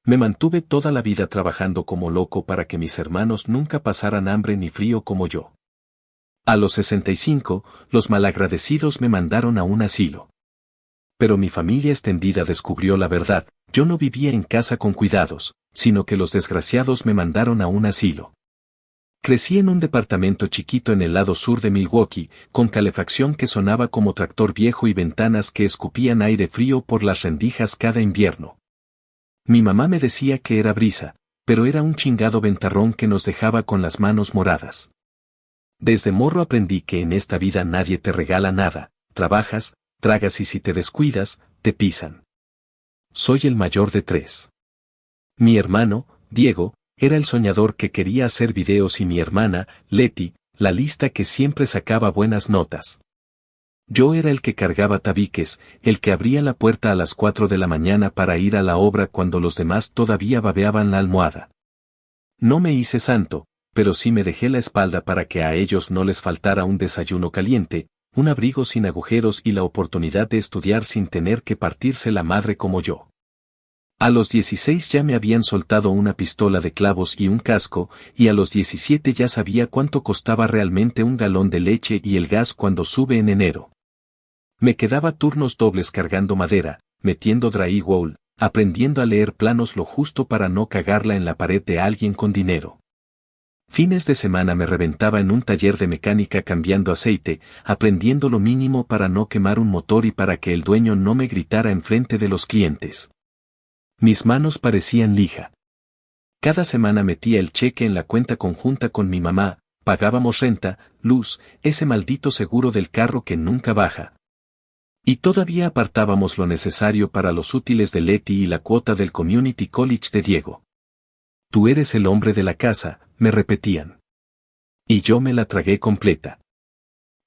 Me mantuve toda la vida trabajando como loco para que mis hermanos nunca pasaran hambre ni frío como yo. A los 65, los malagradecidos me mandaron a un asilo. Pero mi familia extendida descubrió la verdad, yo no vivía en casa con cuidados, sino que los desgraciados me mandaron a un asilo. Crecí en un departamento chiquito en el lado sur de Milwaukee, con calefacción que sonaba como tractor viejo y ventanas que escupían aire frío por las rendijas cada invierno. Mi mamá me decía que era brisa, pero era un chingado ventarrón que nos dejaba con las manos moradas. Desde morro aprendí que en esta vida nadie te regala nada, trabajas, tragas y si te descuidas, te pisan. Soy el mayor de 3. Mi hermano, Diego, era el soñador que quería hacer videos y mi hermana, Leti, la lista que siempre sacaba buenas notas. Yo era el que cargaba tabiques, el que abría la puerta a las 4 de la mañana para ir a la obra cuando los demás todavía babeaban la almohada. No me hice santo, pero sí me dejé la espalda para que a ellos no les faltara un desayuno caliente, un abrigo sin agujeros y la oportunidad de estudiar sin tener que partirse la madre como yo. A los 16 ya me habían soltado una pistola de clavos y un casco, y a los 17 ya sabía cuánto costaba realmente un galón de leche y el gas cuando sube en enero. Me quedaba turnos dobles cargando madera, metiendo drywall, aprendiendo a leer planos lo justo para no cagarla en la pared de alguien con dinero. Fines de semana me reventaba en un taller de mecánica cambiando aceite, aprendiendo lo mínimo para no quemar un motor y para que el dueño no me gritara enfrente de los clientes. Mis manos parecían lija. Cada semana metía el cheque en la cuenta conjunta con mi mamá, pagábamos renta, luz, ese maldito seguro del carro que nunca baja. Y todavía apartábamos lo necesario para los útiles de Leti y la cuota del Community College de Diego. Tú eres el hombre de la casa, me repetían. Y yo me la tragué completa.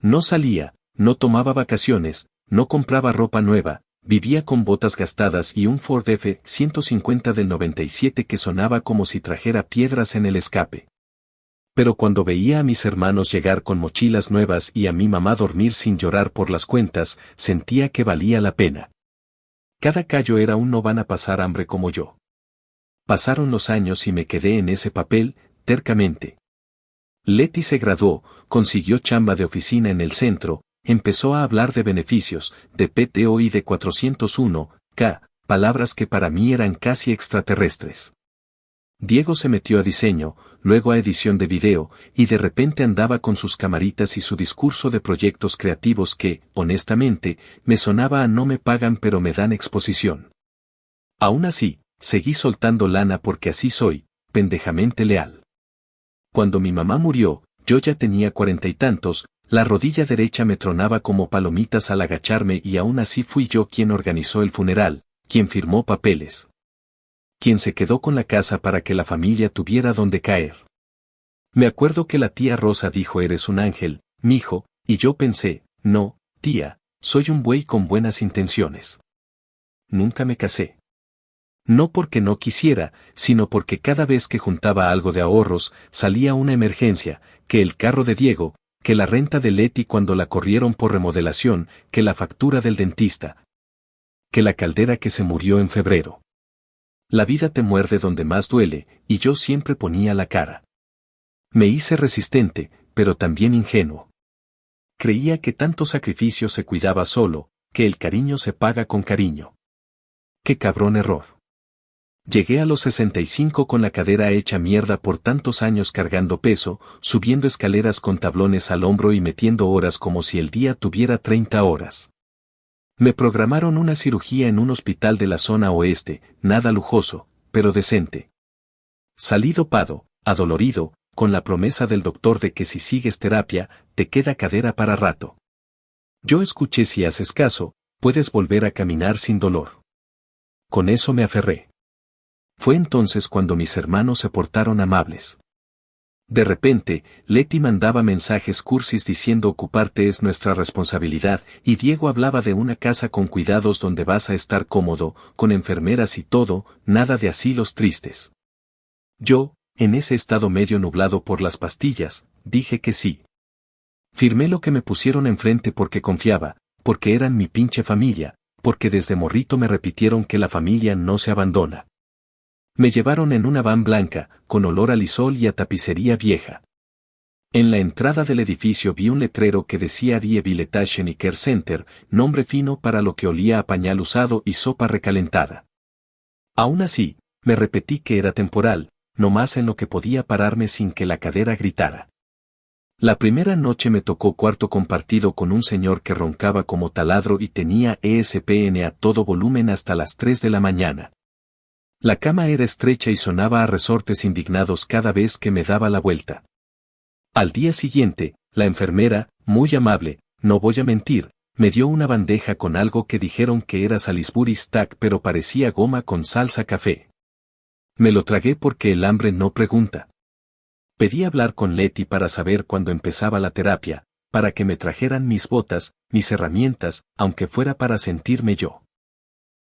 No salía, no tomaba vacaciones, no compraba ropa nueva, vivía con botas gastadas y un Ford F-150 del 97 que sonaba como si trajera piedras en el escape. Pero cuando veía a mis hermanos llegar con mochilas nuevas y a mi mamá dormir sin llorar por las cuentas, sentía que valía la pena. Cada callo era un no van a pasar hambre como yo. Pasaron los años y me quedé en ese papel, tercamente. Leti se graduó, consiguió chamba de oficina en el centro, empezó a hablar de beneficios, de PTO y de 401K, palabras que para mí eran casi extraterrestres. Diego se metió a diseño, luego a edición de video, y de repente andaba con sus camaritas y su discurso de proyectos creativos que, honestamente, me sonaba a no me pagan pero me dan exposición. Aún así, seguí soltando lana porque así soy, pendejamente leal. Cuando mi mamá murió, yo ya tenía 40 y tantos, la rodilla derecha me tronaba como palomitas al agacharme y aún así fui yo quien organizó el funeral, quien firmó papeles. Quien se quedó con la casa para que la familia tuviera donde caer. Me acuerdo que la tía Rosa dijo eres un ángel, mijo, y yo pensé, no, tía, soy un buey con buenas intenciones. Nunca me casé. No porque no quisiera, sino porque cada vez que juntaba algo de ahorros, salía una emergencia, que el carro de Diego, que la renta de Leti cuando la corrieron por remodelación, que la factura del dentista, que la caldera que se murió en febrero. La vida te muerde donde más duele, y yo siempre ponía la cara. Me hice resistente, pero también ingenuo. Creía que tanto sacrificio se cuidaba solo, que el cariño se paga con cariño. ¡Qué cabrón error! Llegué a los 65 con la cadera hecha mierda por tantos años cargando peso, subiendo escaleras con tablones al hombro y metiendo horas como si el día tuviera 30 horas. Me programaron una cirugía en un hospital de la zona oeste, nada lujoso, pero decente. Salí dopado, adolorido, con la promesa del doctor de que si sigues terapia, te queda cadera para rato. Yo escuché si haces caso, puedes volver a caminar sin dolor. Con eso me aferré. Fue entonces cuando mis hermanos se portaron amables. De repente, Leti mandaba mensajes cursis diciendo ocuparte es nuestra responsabilidad, y Diego hablaba de una casa con cuidados donde vas a estar cómodo, con enfermeras y todo, nada de asilos tristes. Yo, en ese estado medio nublado por las pastillas, dije que sí. Firmé lo que me pusieron enfrente porque confiaba, porque eran mi pinche familia, porque desde morrito me repitieron que la familia no se abandona. Me llevaron en una van blanca, con olor a lisol y a tapicería vieja. En la entrada del edificio vi un letrero que decía Rehabilitation y Care Center, nombre fino para lo que olía a pañal usado y sopa recalentada. Aún así, me repetí que era temporal, no más en lo que podía pararme sin que la cadera gritara. La primera noche me tocó cuarto compartido con un señor que roncaba como taladro y tenía ESPN a todo volumen hasta las 3 de la mañana. La cama era estrecha y sonaba a resortes indignados cada vez que me daba la vuelta. Al día siguiente, la enfermera, muy amable, no voy a mentir, me dio una bandeja con algo que dijeron que era Salisbury Steak pero parecía goma con salsa café. Me lo tragué porque el hambre no pregunta. Pedí hablar con Letty para saber cuándo empezaba la terapia, para que me trajeran mis botas, mis herramientas, aunque fuera para sentirme yo.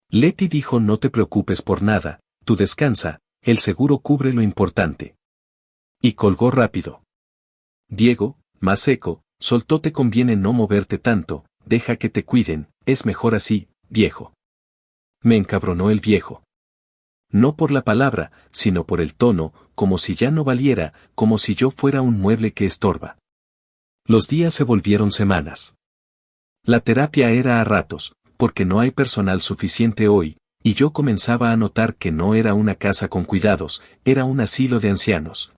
Letty dijo: no te preocupes por nada, tú descansa, el seguro cubre lo importante. Y colgó rápido. Diego, más seco, soltó: te conviene no moverte tanto, deja que te cuiden, es mejor así, viejo. Me encabronó el viejo. No por la palabra, sino por el tono, como si ya no valiera, como si yo fuera un mueble que estorba. Los días se volvieron semanas. La terapia era a ratos, porque no hay personal suficiente hoy, y yo comenzaba a notar que no era una casa con cuidados, era un asilo de ancianos.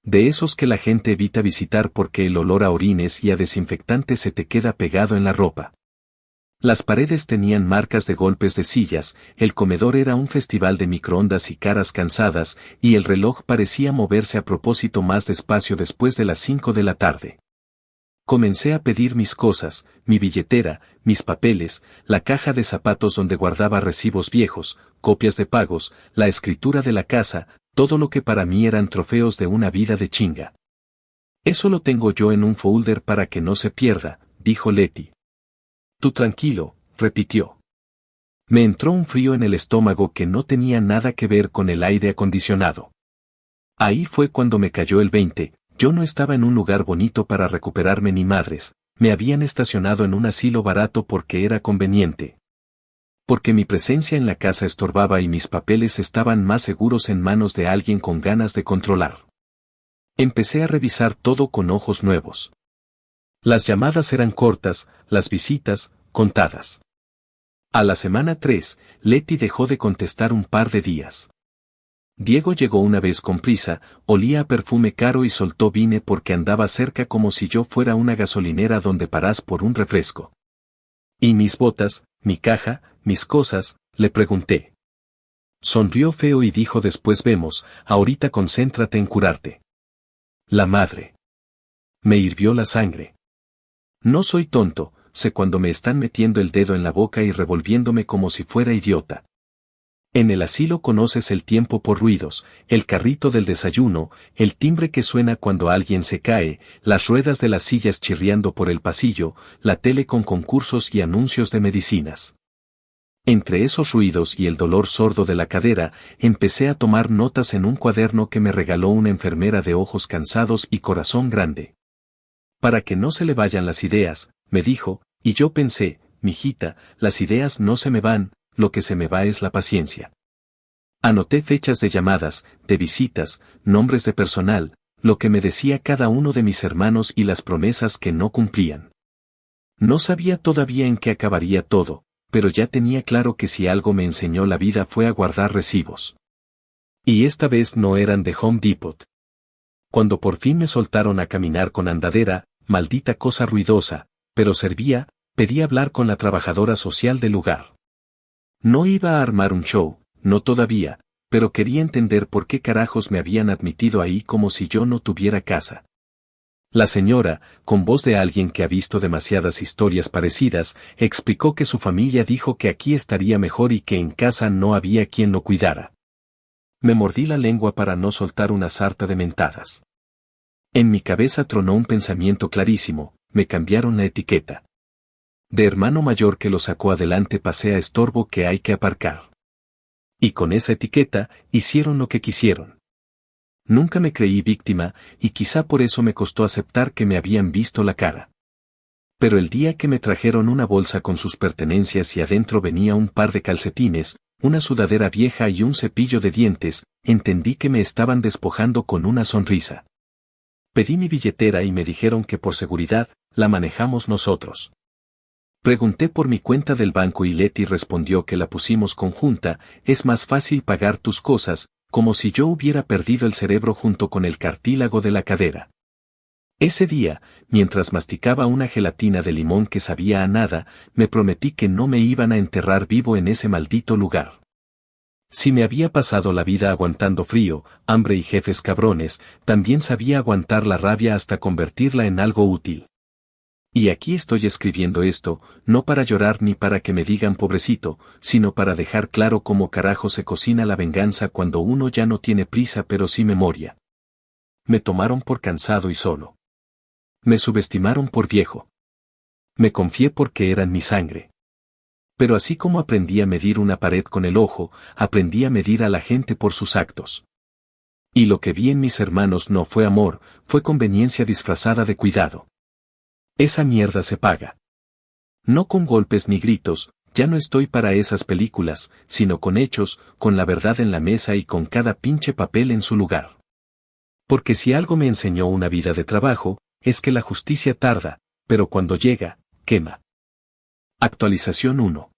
De esos que la gente evita visitar porque el olor a orines y a desinfectante se te queda pegado en la ropa. Las paredes tenían marcas de golpes de sillas, el comedor era un festival de microondas y caras cansadas, y el reloj parecía moverse a propósito más despacio después de las 5 de la tarde. Comencé a pedir mis cosas, mi billetera, mis papeles, la caja de zapatos donde guardaba recibos viejos, copias de pagos, la escritura de la casa, todo lo que para mí eran trofeos de una vida de chinga. Eso lo tengo yo en un folder para que no se pierda, dijo Letty. Tú tranquilo, repitió. Me entró un frío en el estómago que no tenía nada que ver con el aire acondicionado. Ahí fue cuando me cayó el 20, yo no estaba en un lugar bonito para recuperarme ni madres, me habían estacionado en un asilo barato porque era conveniente. Porque mi presencia en la casa estorbaba y mis papeles estaban más seguros en manos de alguien con ganas de controlar. Empecé a revisar todo con ojos nuevos. Las llamadas eran cortas, las visitas, contadas. A la semana 3, Letty dejó de contestar un par de días. Diego llegó una vez con prisa, olía a perfume caro y soltó: vine porque andaba cerca, como si yo fuera una gasolinera donde parás por un refresco. ¿Y mis botas, mi caja, mis cosas?, le pregunté. Sonrió feo y dijo: después vemos, ahorita concéntrate en curarte. La madre. Me hirvió la sangre. No soy tonto, sé cuando me están metiendo el dedo en la boca y revolviéndome como si fuera idiota. En el asilo conoces el tiempo por ruidos, el carrito del desayuno, el timbre que suena cuando alguien se cae, las ruedas de las sillas chirriando por el pasillo, la tele con concursos y anuncios de medicinas. Entre esos ruidos y el dolor sordo de la cadera, empecé a tomar notas en un cuaderno que me regaló una enfermera de ojos cansados y corazón grande. Para que no se le vayan las ideas, me dijo, y yo pensé: mijita, las ideas no se me van, lo que se me va es la paciencia. Anoté fechas de llamadas, de visitas, nombres de personal, lo que me decía cada uno de mis hermanos y las promesas que no cumplían. No sabía todavía en qué acabaría todo, pero ya tenía claro que si algo me enseñó la vida fue a guardar recibos. Y esta vez no eran de Home Depot. Cuando por fin me soltaron a caminar con andadera, maldita cosa ruidosa, pero servía, pedí hablar con la trabajadora social del lugar. No iba a armar un show, no todavía, pero quería entender por qué carajos me habían admitido ahí como si yo no tuviera casa. La señora, con voz de alguien que ha visto demasiadas historias parecidas, explicó que su familia dijo que aquí estaría mejor y que en casa no había quien lo cuidara. Me mordí la lengua para no soltar una sarta de mentadas. En mi cabeza tronó un pensamiento clarísimo: me cambiaron la etiqueta. De hermano mayor que lo sacó adelante pasé a estorbo que hay que aparcar. Y con esa etiqueta, hicieron lo que quisieron. Nunca me creí víctima, y quizá por eso me costó aceptar que me habían visto la cara. Pero el día que me trajeron una bolsa con sus pertenencias y adentro venía un par de calcetines, una sudadera vieja y un cepillo de dientes, entendí que me estaban despojando con una sonrisa. Pedí mi billetera y me dijeron que por seguridad, la manejamos nosotros. Pregunté por mi cuenta del banco y Leti respondió que la pusimos conjunta, es más fácil pagar tus cosas, como si yo hubiera perdido el cerebro junto con el cartílago de la cadera. Ese día, mientras masticaba una gelatina de limón que sabía a nada, me prometí que no me iban a enterrar vivo en ese maldito lugar. Si me había pasado la vida aguantando frío, hambre y jefes cabrones, también sabía aguantar la rabia hasta convertirla en algo útil. Y aquí estoy escribiendo esto, no para llorar ni para que me digan pobrecito, sino para dejar claro cómo carajo se cocina la venganza cuando uno ya no tiene prisa pero sí memoria. Me tomaron por cansado y solo. Me subestimaron por viejo. Me confié porque eran mi sangre. Pero así como aprendí a medir una pared con el ojo, aprendí a medir a la gente por sus actos. Y lo que vi en mis hermanos no fue amor, fue conveniencia disfrazada de cuidado. Esa mierda se paga. No con golpes ni gritos, ya no estoy para esas películas, sino con hechos, con la verdad en la mesa y con cada pinche papel en su lugar. Porque si algo me enseñó una vida de trabajo, es que la justicia tarda, pero cuando llega, quema. Actualización 1.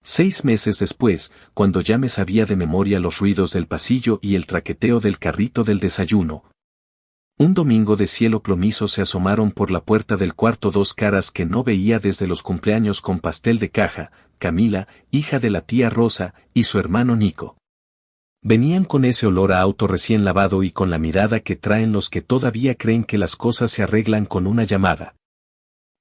6 meses después, cuando ya me sabía de memoria los ruidos del pasillo y el traqueteo del carrito del desayuno. Un domingo de cielo plomizo se asomaron por la puerta del cuarto dos caras que no veía desde los cumpleaños con pastel de caja, Camila, hija de la tía Rosa, y su hermano Nico. Venían con ese olor a auto recién lavado y con la mirada que traen los que todavía creen que las cosas se arreglan con una llamada.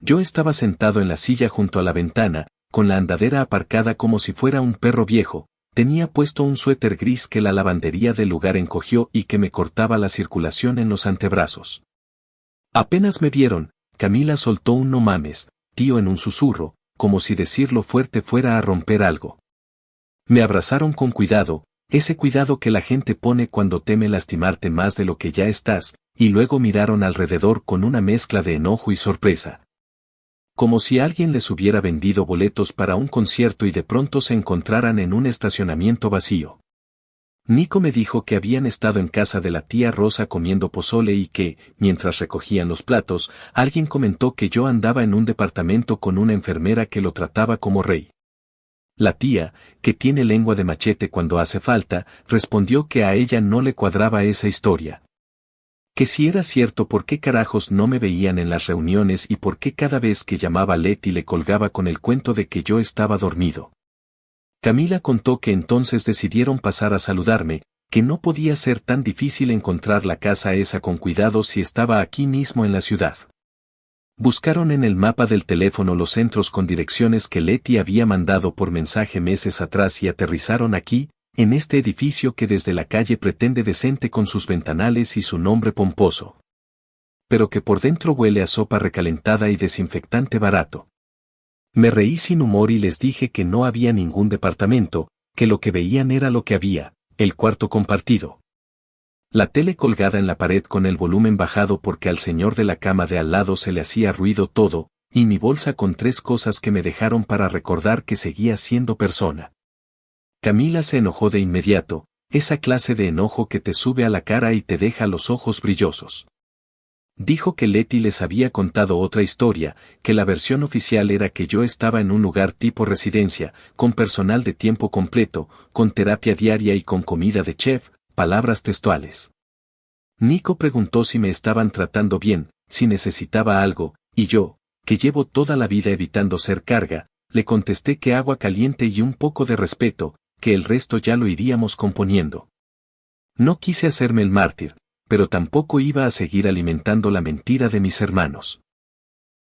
Yo estaba sentado en la silla junto a la ventana, con la andadera aparcada como si fuera un perro viejo. Tenía puesto un suéter gris que la lavandería del lugar encogió y que me cortaba la circulación en los antebrazos. Apenas me vieron, Camila soltó un no mames, tío en un susurro, como si decirlo fuerte fuera a romper algo. Me abrazaron con cuidado, ese cuidado que la gente pone cuando teme lastimarte más de lo que ya estás, y luego miraron alrededor con una mezcla de enojo y sorpresa. Como si alguien les hubiera vendido boletos para un concierto y de pronto se encontraran en un estacionamiento vacío. Nico me dijo que habían estado en casa de la tía Rosa comiendo pozole y que, mientras recogían los platos, alguien comentó que yo andaba en un departamento con una enfermera que lo trataba como rey. La tía, que tiene lengua de machete cuando hace falta, respondió que a ella no le cuadraba esa historia. Que si era cierto por qué carajos no me veían en las reuniones y por qué cada vez que llamaba a Leti le colgaba con el cuento de que yo estaba dormido. Camila contó que entonces decidieron pasar a saludarme, que no podía ser tan difícil encontrar la casa esa con cuidado si estaba aquí mismo en la ciudad. Buscaron en el mapa del teléfono los centros con direcciones que Leti había mandado por mensaje meses atrás y aterrizaron aquí, en este edificio que desde la calle pretende decente con sus ventanales y su nombre pomposo. Pero que por dentro huele a sopa recalentada y desinfectante barato. Me reí sin humor y les dije que no había ningún departamento, que lo que veían era lo que había, el cuarto compartido. La tele colgada en la pared con el volumen bajado porque al señor de la cama de al lado se le hacía ruido todo, y mi bolsa con 3 cosas que me dejaron para recordar que seguía siendo persona. Camila se enojó de inmediato, esa clase de enojo que te sube a la cara y te deja los ojos brillosos. Dijo que Leti les había contado otra historia, que la versión oficial era que yo estaba en un lugar tipo residencia, con personal de tiempo completo, con terapia diaria y con comida de chef, palabras textuales. Nico preguntó si me estaban tratando bien, si necesitaba algo, y yo, que llevo toda la vida evitando ser carga, le contesté que agua caliente y un poco de respeto, que el resto ya lo iríamos componiendo. No quise hacerme el mártir, pero tampoco iba a seguir alimentando la mentira de mis hermanos.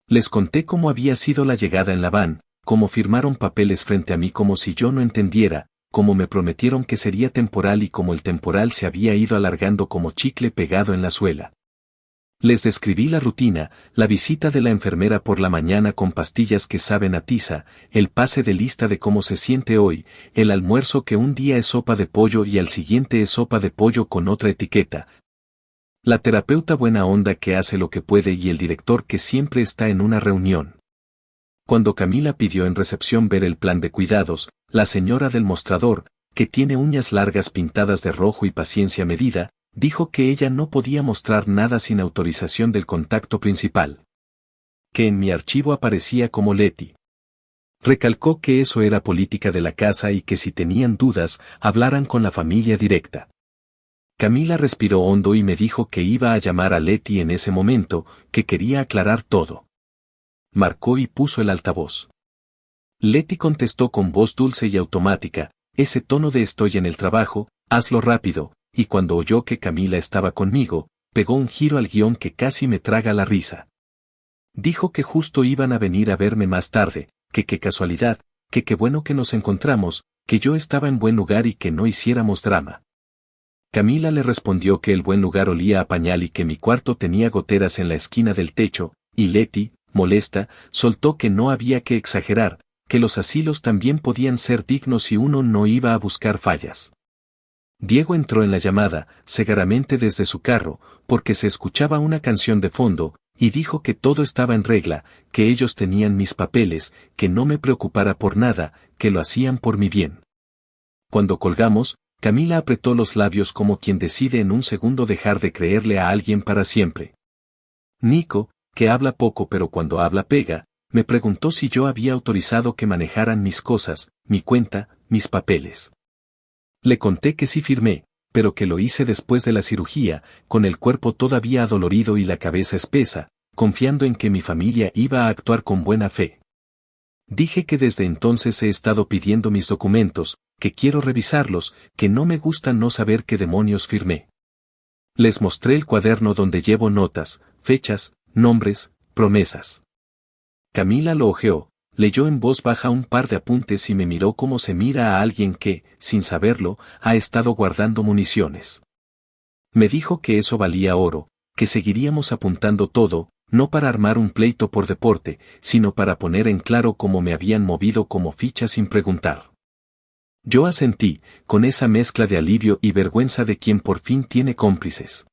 Les conté cómo había sido la llegada en la van, cómo firmaron papeles frente a mí como si yo no entendiera, cómo me prometieron que sería temporal y cómo el temporal se había ido alargando como chicle pegado en la suela. Les describí la rutina, la visita de la enfermera por la mañana con pastillas que saben a tiza, el pase de lista de cómo se siente hoy, el almuerzo que un día es sopa de pollo y al siguiente es sopa de pollo con otra etiqueta. La terapeuta buena onda que hace lo que puede y el director que siempre está en una reunión. Cuando Camila pidió en recepción ver el plan de cuidados, la señora del mostrador, que tiene uñas largas pintadas de rojo y paciencia medida, dijo que ella no podía mostrar nada sin autorización del contacto principal. Que en mi archivo aparecía como Leti. Recalcó que eso era política de la casa y que si tenían dudas, hablaran con la familia directa. Camila respiró hondo y me dijo que iba a llamar a Leti en ese momento, que quería aclarar todo. Marcó y puso el altavoz. Leti contestó con voz dulce y automática, ese tono de estoy en el trabajo, hazlo rápido, y cuando oyó que Camila estaba conmigo, pegó un giro al guión que casi me traga la risa. Dijo que justo iban a venir a verme más tarde, que qué casualidad, que qué bueno que nos encontramos, que yo estaba en buen lugar y que no hiciéramos drama. Camila le respondió que el buen lugar olía a pañal y que mi cuarto tenía goteras en la esquina del techo, y Leti, molesta, soltó que no había que exagerar, que los asilos también podían ser dignos y uno no iba a buscar fallas. Diego entró en la llamada, segaramente desde su carro, porque se escuchaba una canción de fondo, y dijo que todo estaba en regla, que ellos tenían mis papeles, que no me preocupara por nada, que lo hacían por mi bien. Cuando colgamos, Camila apretó los labios como quien decide en un segundo dejar de creerle a alguien para siempre. Nico, que habla poco pero cuando habla pega, me preguntó si yo había autorizado que manejaran mis cosas, mi cuenta, mis papeles. Le conté que sí firmé, pero que lo hice después de la cirugía, con el cuerpo todavía adolorido y la cabeza espesa, confiando en que mi familia iba a actuar con buena fe. Dije que desde entonces he estado pidiendo mis documentos, que quiero revisarlos, que no me gusta no saber qué demonios firmé. Les mostré el cuaderno donde llevo notas, fechas, nombres, promesas. Camila lo hojeó, leyó en voz baja un par de apuntes y me miró como se mira a alguien que, sin saberlo, ha estado guardando municiones. Me dijo que eso valía oro, que seguiríamos apuntando todo, no para armar un pleito por deporte, sino para poner en claro cómo me habían movido como ficha sin preguntar. Yo asentí, con esa mezcla de alivio y vergüenza de quien por fin tiene cómplices.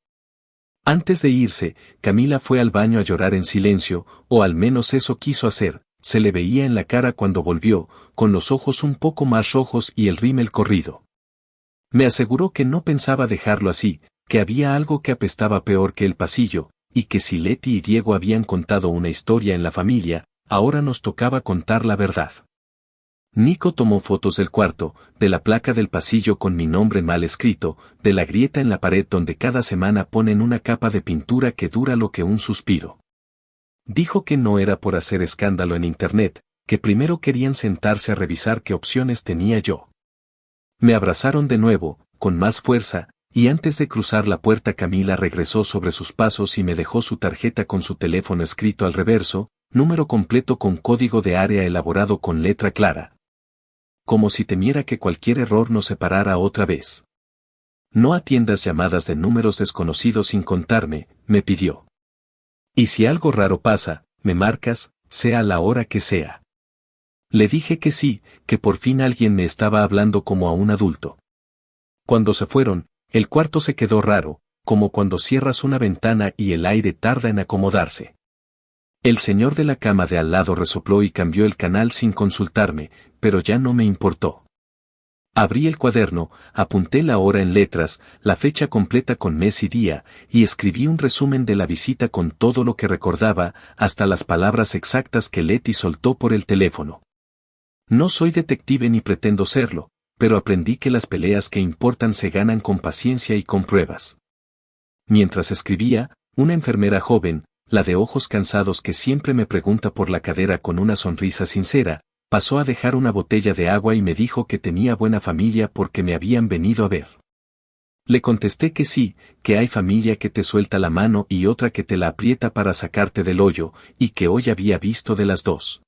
Antes de irse, Camila fue al baño a llorar en silencio, o al menos eso quiso hacer, se le veía en la cara cuando volvió, con los ojos un poco más rojos y el rímel corrido. Me aseguró que no pensaba dejarlo así, que había algo que apestaba peor que el pasillo, y que si Leti y Diego habían contado una historia en la familia, ahora nos tocaba contar la verdad. Nico tomó fotos del cuarto, de la placa del pasillo con mi nombre mal escrito, de la grieta en la pared donde cada semana ponen una capa de pintura que dura lo que un suspiro. Dijo que no era por hacer escándalo en internet, que primero querían sentarse a revisar qué opciones tenía yo. Me abrazaron de nuevo, con más fuerza, y antes de cruzar la puerta Camila regresó sobre sus pasos y me dejó su tarjeta con su teléfono escrito al reverso, número completo con código de área elaborado con letra clara. Como si temiera que cualquier error nos separara otra vez. No atiendas llamadas de números desconocidos sin contarme, me pidió. Y si algo raro pasa, me marcas, sea la hora que sea. Le dije que sí, que por fin alguien me estaba hablando como a un adulto. Cuando se fueron, el cuarto se quedó raro, como cuando cierras una ventana y el aire tarda en acomodarse. El señor de la cama de al lado resopló y cambió el canal sin consultarme, pero ya no me importó. Abrí el cuaderno, apunté la hora en letras, la fecha completa con mes y día, y escribí un resumen de la visita con todo lo que recordaba, hasta las palabras exactas que Leti soltó por el teléfono. No soy detective ni pretendo serlo, pero aprendí que las peleas que importan se ganan con paciencia y con pruebas. Mientras escribía, una enfermera joven, la de ojos cansados que siempre me pregunta por la cadera con una sonrisa sincera, pasó a dejar una botella de agua y me dijo que tenía buena familia porque me habían venido a ver. Le contesté que sí, que hay familia que te suelta la mano y otra que te la aprieta para sacarte del hoyo, y que hoy había visto de las dos.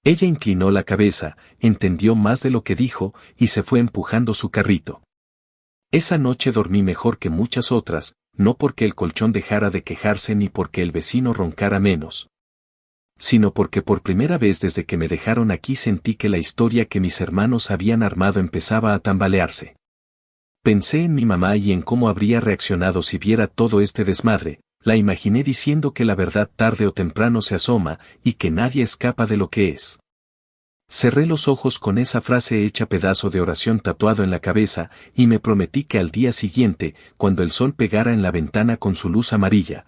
Ella inclinó la cabeza, entendió más de lo que dijo, y se fue empujando su carrito. Esa noche dormí mejor que muchas otras, no porque el colchón dejara de quejarse ni porque el vecino roncara menos, sino porque por primera vez desde que me dejaron aquí sentí que la historia que mis hermanos habían armado empezaba a tambalearse. Pensé en mi mamá y en cómo habría reaccionado si viera todo este desmadre. La imaginé diciendo que la verdad tarde o temprano se asoma y que nadie escapa de lo que es. Cerré los ojos con esa frase hecha pedazo de oración tatuado en la cabeza y me prometí que al día siguiente, cuando el sol pegara en la ventana con su luz amarilla,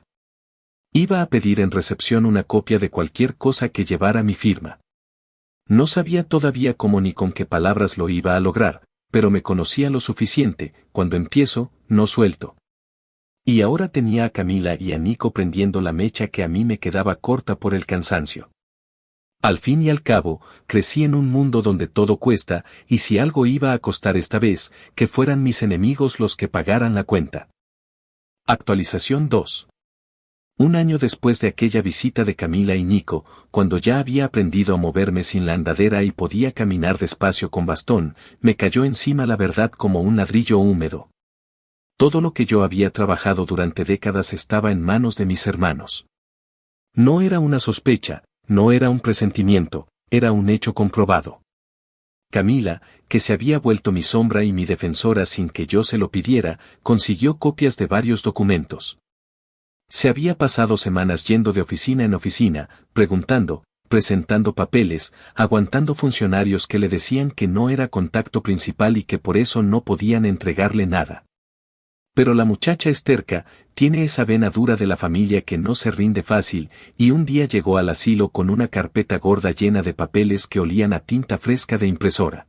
iba a pedir en recepción una copia de cualquier cosa que llevara mi firma. No sabía todavía cómo ni con qué palabras lo iba a lograr, pero me conocía lo suficiente. Cuando empiezo, no suelto. Y ahora tenía a Camila y a Nico prendiendo la mecha que a mí me quedaba corta por el cansancio. Al fin y al cabo, crecí en un mundo donde todo cuesta, y si algo iba a costar esta vez, que fueran mis enemigos los que pagaran la cuenta. Actualización 2. Un año después de aquella visita de Camila y Nico, cuando ya había aprendido a moverme sin la andadera y podía caminar despacio con bastón, me cayó encima la verdad como un ladrillo húmedo. Todo lo que yo había trabajado durante décadas estaba en manos de mis hermanos. No era una sospecha, no era un presentimiento, era un hecho comprobado. Camila, que se había vuelto mi sombra y mi defensora sin que yo se lo pidiera, consiguió copias de varios documentos. Se había pasado semanas yendo de oficina en oficina, preguntando, presentando papeles, aguantando funcionarios que le decían que no era contacto principal y que por eso no podían entregarle nada. Pero la muchacha es terca, tiene esa vena dura de la familia que no se rinde fácil, y un día llegó al asilo con una carpeta gorda llena de papeles que olían a tinta fresca de impresora.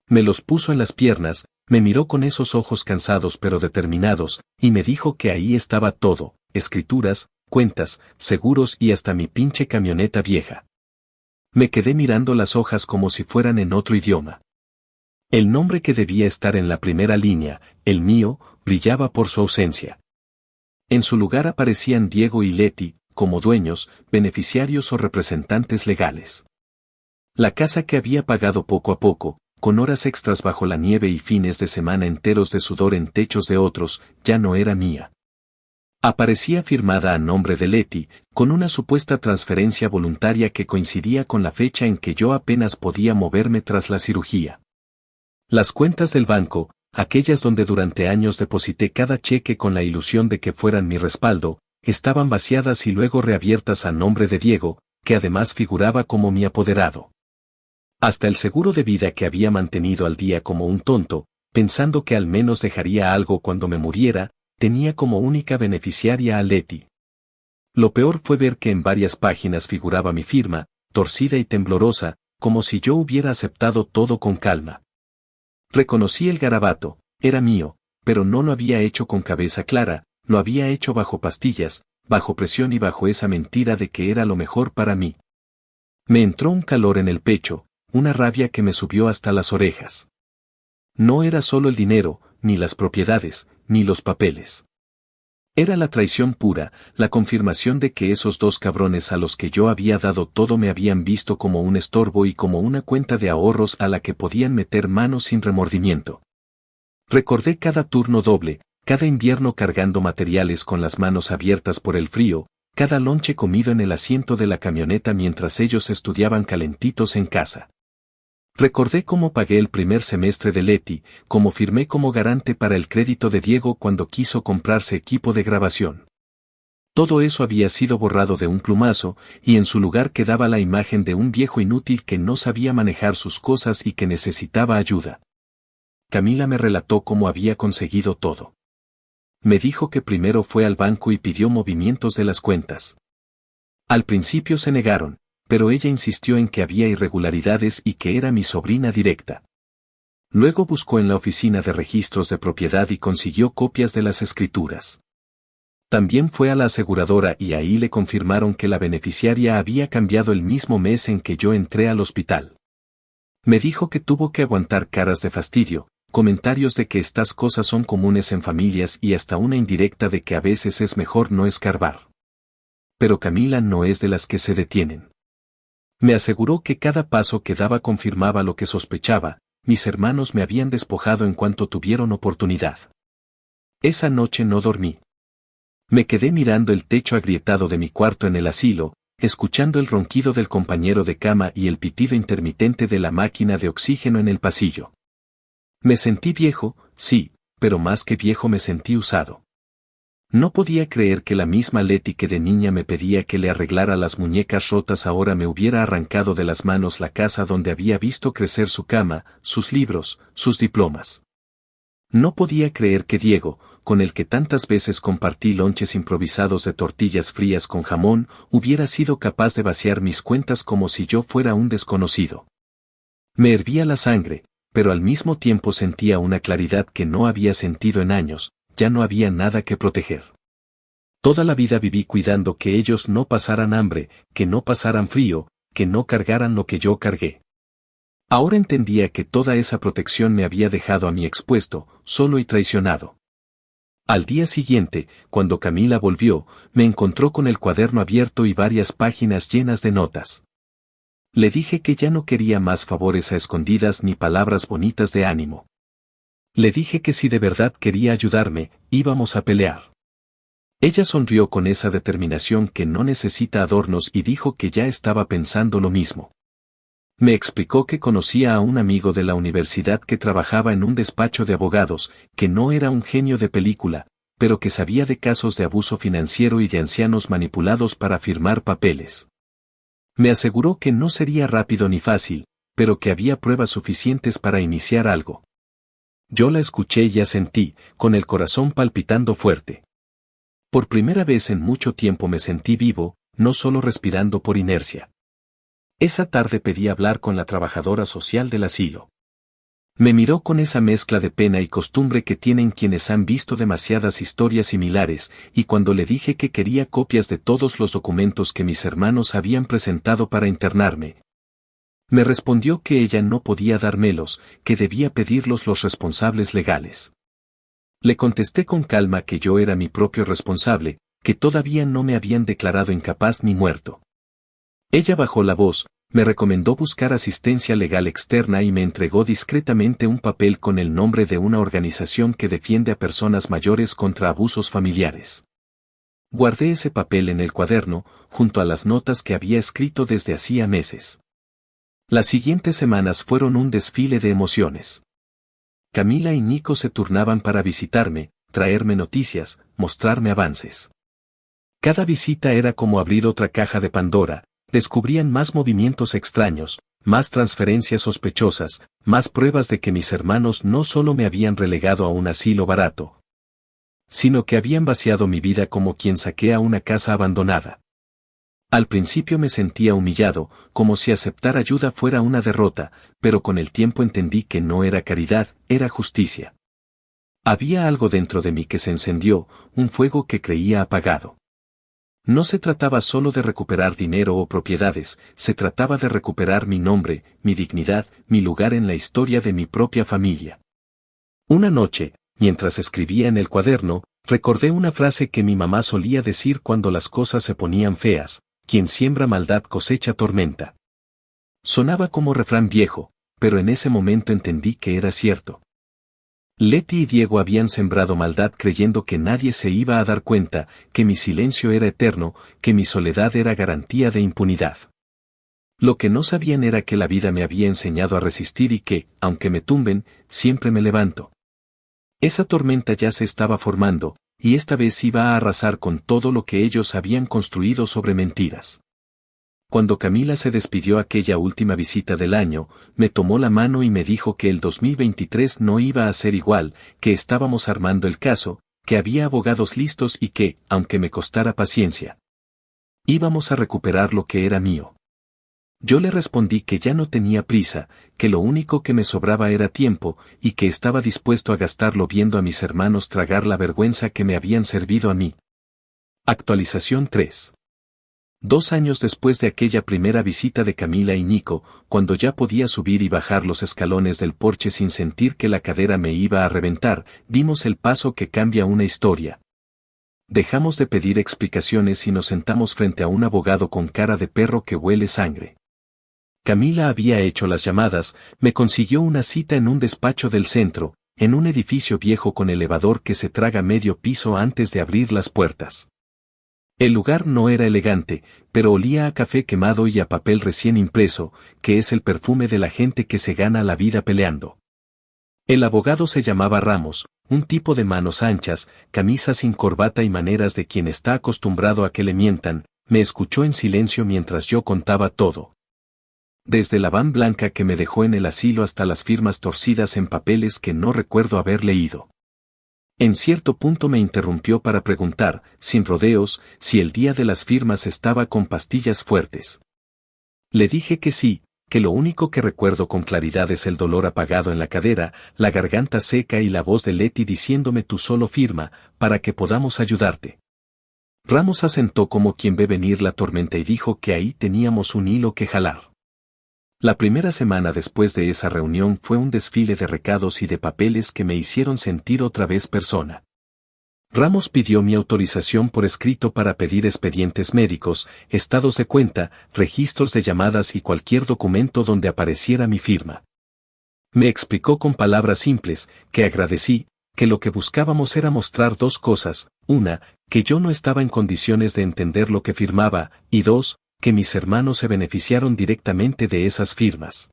Me los puso en las piernas, me miró con esos ojos cansados pero determinados, y me dijo que ahí estaba todo, escrituras, cuentas, seguros y hasta mi pinche camioneta vieja. Me quedé mirando las hojas como si fueran en otro idioma. El nombre que debía estar en la primera línea, el mío, brillaba por su ausencia. En su lugar aparecían Diego y Leti, como dueños, beneficiarios o representantes legales. La casa que había pagado poco a poco, con horas extras bajo la nieve y fines de semana enteros de sudor en techos de otros, ya no era mía. Aparecía firmada a nombre de Leti, con una supuesta transferencia voluntaria que coincidía con la fecha en que yo apenas podía moverme tras la cirugía. Las cuentas del banco, aquellas donde durante años deposité cada cheque con la ilusión de que fueran mi respaldo, estaban vaciadas y luego reabiertas a nombre de Diego, que además figuraba como mi apoderado. Hasta el seguro de vida que había mantenido al día como un tonto, pensando que al menos dejaría algo cuando me muriera, tenía como única beneficiaria a Leti. Lo peor fue ver que en varias páginas figuraba mi firma, torcida y temblorosa, como si yo hubiera aceptado todo con calma. Reconocí el garabato, era mío, pero no lo había hecho con cabeza clara, lo había hecho bajo pastillas, bajo presión y bajo esa mentira de que era lo mejor para mí. Me entró un calor en el pecho, una rabia que me subió hasta las orejas. No era solo el dinero, ni las propiedades, ni los papeles. Era la traición pura, la confirmación de que esos dos cabrones a los que yo había dado todo me habían visto como un estorbo y como una cuenta de ahorros a la que podían meter manos sin remordimiento. Recordé cada turno doble, cada invierno cargando materiales con las manos abiertas por el frío, cada lonche comido en el asiento de la camioneta mientras ellos estudiaban calentitos en casa. Recordé cómo pagué el primer semestre de Leti, cómo firmé como garante para el crédito de Diego cuando quiso comprarse equipo de grabación. Todo eso había sido borrado de un plumazo, y en su lugar quedaba la imagen de un viejo inútil que no sabía manejar sus cosas y que necesitaba ayuda. Camila me relató cómo había conseguido todo. Me dijo que primero fue al banco y pidió movimientos de las cuentas. Al principio se negaron, pero ella insistió en que había irregularidades y que era mi sobrina directa. Luego buscó en la oficina de registros de propiedad y consiguió copias de las escrituras. También fue a la aseguradora y ahí le confirmaron que la beneficiaria había cambiado el mismo mes en que yo entré al hospital. Me dijo que tuvo que aguantar caras de fastidio, comentarios de que estas cosas son comunes en familias y hasta una indirecta de que a veces es mejor no escarbar. Pero Camila no es de las que se detienen. Me aseguró que cada paso que daba confirmaba lo que sospechaba, mis hermanos me habían despojado en cuanto tuvieron oportunidad. Esa noche no dormí. Me quedé mirando el techo agrietado de mi cuarto en el asilo, escuchando el ronquido del compañero de cama y el pitido intermitente de la máquina de oxígeno en el pasillo. Me sentí viejo, sí, pero más que viejo me sentí usado. No podía creer que la misma Leti que de niña me pedía que le arreglara las muñecas rotas ahora me hubiera arrancado de las manos la casa donde había visto crecer su cama, sus libros, sus diplomas. No podía creer que Diego, con el que tantas veces compartí lonches improvisados de tortillas frías con jamón, hubiera sido capaz de vaciar mis cuentas como si yo fuera un desconocido. Me hervía la sangre, pero al mismo tiempo sentía una claridad que no había sentido en años. Ya no había nada que proteger. Toda la vida viví cuidando que ellos no pasaran hambre, que no pasaran frío, que no cargaran lo que yo cargué. Ahora entendía que toda esa protección me había dejado a mí expuesto, solo y traicionado. Al día siguiente, cuando Camila volvió, me encontró con el cuaderno abierto y varias páginas llenas de notas. Le dije que ya no quería más favores a escondidas ni palabras bonitas de ánimo. Le dije que si de verdad quería ayudarme, íbamos a pelear. Ella sonrió con esa determinación que no necesita adornos y dijo que ya estaba pensando lo mismo. Me explicó que conocía a un amigo de la universidad que trabajaba en un despacho de abogados, que no era un genio de película, pero que sabía de casos de abuso financiero y de ancianos manipulados para firmar papeles. Me aseguró que no sería rápido ni fácil, pero que había pruebas suficientes para iniciar algo. Yo la escuché y asentí, con el corazón palpitando fuerte. Por primera vez en mucho tiempo me sentí vivo, no solo respirando por inercia. Esa tarde pedí hablar con la trabajadora social del asilo. Me miró con esa mezcla de pena y costumbre que tienen quienes han visto demasiadas historias similares, y cuando le dije que quería copias de todos los documentos que mis hermanos habían presentado para internarme, me respondió que ella no podía dármelos, que debía pedirlos los responsables legales. Le contesté con calma que yo era mi propio responsable, que todavía no me habían declarado incapaz ni muerto. Ella bajó la voz, me recomendó buscar asistencia legal externa y me entregó discretamente un papel con el nombre de una organización que defiende a personas mayores contra abusos familiares. Guardé ese papel en el cuaderno, junto a las notas que había escrito desde hacía meses. Las siguientes semanas fueron un desfile de emociones. Camila y Nico se turnaban para visitarme, traerme noticias, mostrarme avances. Cada visita era como abrir otra caja de Pandora, descubrían más movimientos extraños, más transferencias sospechosas, más pruebas de que mis hermanos no solo me habían relegado a un asilo barato, sino que habían vaciado mi vida como quien saquea una casa abandonada. Al principio me sentía humillado, como si aceptar ayuda fuera una derrota, pero con el tiempo entendí que no era caridad, era justicia. Había algo dentro de mí que se encendió, un fuego que creía apagado. No se trataba solo de recuperar dinero o propiedades, se trataba de recuperar mi nombre, mi dignidad, mi lugar en la historia de mi propia familia. Una noche, mientras escribía en el cuaderno, recordé una frase que mi mamá solía decir cuando las cosas se ponían feas: quien siembra maldad cosecha tormenta. Sonaba como refrán viejo, pero en ese momento entendí que era cierto. Leti y Diego habían sembrado maldad creyendo que nadie se iba a dar cuenta, que mi silencio era eterno, que mi soledad era garantía de impunidad. Lo que no sabían era que la vida me había enseñado a resistir y que, aunque me tumben, siempre me levanto. Esa tormenta ya se estaba formando, y esta vez iba a arrasar con todo lo que ellos habían construido sobre mentiras. Cuando Camila se despidió aquella última visita del año, me tomó la mano y me dijo que el 2023 no iba a ser igual, que estábamos armando el caso, que había abogados listos y que, aunque me costara paciencia, íbamos a recuperar lo que era mío. Yo le respondí que ya no tenía prisa, que lo único que me sobraba era tiempo, y que estaba dispuesto a gastarlo viendo a mis hermanos tragar la vergüenza que me habían servido a mí. Actualización 3. 2 años después de aquella primera visita de Camila y Nico, cuando ya podía subir y bajar los escalones del porche sin sentir que la cadera me iba a reventar, dimos el paso que cambia una historia. Dejamos de pedir explicaciones y nos sentamos frente a un abogado con cara de perro que huele sangre. Camila había hecho las llamadas, me consiguió una cita en un despacho del centro, en un edificio viejo con elevador que se traga medio piso antes de abrir las puertas. El lugar no era elegante, pero olía a café quemado y a papel recién impreso, que es el perfume de la gente que se gana la vida peleando. El abogado se llamaba Ramos, un tipo de manos anchas, camisa sin corbata y maneras de quien está acostumbrado a que le mientan. Me escuchó en silencio mientras yo contaba todo. Desde la van blanca que me dejó en el asilo hasta las firmas torcidas en papeles que no recuerdo haber leído. En cierto punto me interrumpió para preguntar, sin rodeos, si el día de las firmas estaba con pastillas fuertes. Le dije que sí, que lo único que recuerdo con claridad es el dolor apagado en la cadera, la garganta seca y la voz de Leti diciéndome tú solo firma, para que podamos ayudarte. Ramos asentó como quien ve venir la tormenta y dijo que ahí teníamos un hilo que jalar. La primera semana después de esa reunión fue un desfile de recados y de papeles que me hicieron sentir otra vez persona. Ramos pidió mi autorización por escrito para pedir expedientes médicos, estados de cuenta, registros de llamadas y cualquier documento donde apareciera mi firma. Me explicó con palabras simples, que agradecí, que lo que buscábamos era mostrar dos cosas, una, que yo no estaba en condiciones de entender lo que firmaba, y dos, que mis hermanos se beneficiaron directamente de esas firmas.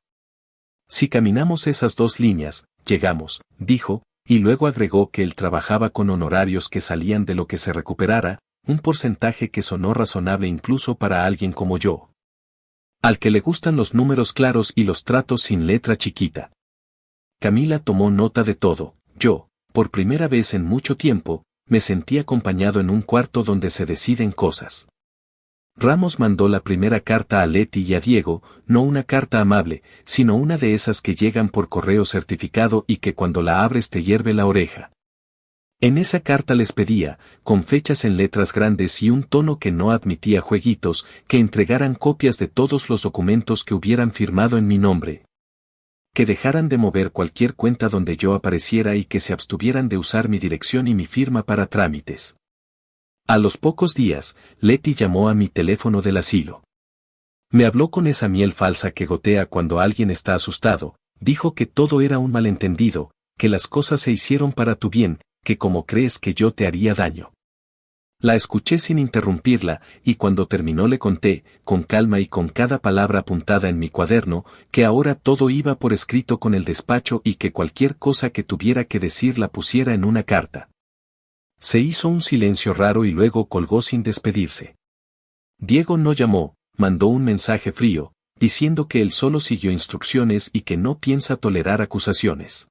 Si caminamos esas dos líneas, llegamos, dijo, y luego agregó que él trabajaba con honorarios que salían de lo que se recuperara, un porcentaje que sonó razonable incluso para alguien como yo. Al que le gustan los números claros y los tratos sin letra chiquita. Camila tomó nota de todo. Yo, por primera vez en mucho tiempo, me sentí acompañado en un cuarto donde se deciden cosas. Ramos mandó la primera carta a Leti y a Diego, no una carta amable, sino una de esas que llegan por correo certificado y que cuando la abres te hierve la oreja. En esa carta les pedía, con fechas en letras grandes y un tono que no admitía jueguitos, que entregaran copias de todos los documentos que hubieran firmado en mi nombre. Que dejaran de mover cualquier cuenta donde yo apareciera y que se abstuvieran de usar mi dirección y mi firma para trámites. A los pocos días, Leti llamó a mi teléfono del asilo. Me habló con esa miel falsa que gotea cuando alguien está asustado, dijo que todo era un malentendido, que las cosas se hicieron para tu bien, que como crees que yo te haría daño. La escuché sin interrumpirla, y cuando terminó le conté, con calma y con cada palabra apuntada en mi cuaderno, que ahora todo iba por escrito con el despacho y que cualquier cosa que tuviera que decir la pusiera en una carta. Se hizo un silencio raro y luego colgó sin despedirse. Diego no llamó, mandó un mensaje frío, diciendo que él solo siguió instrucciones y que no piensa tolerar acusaciones.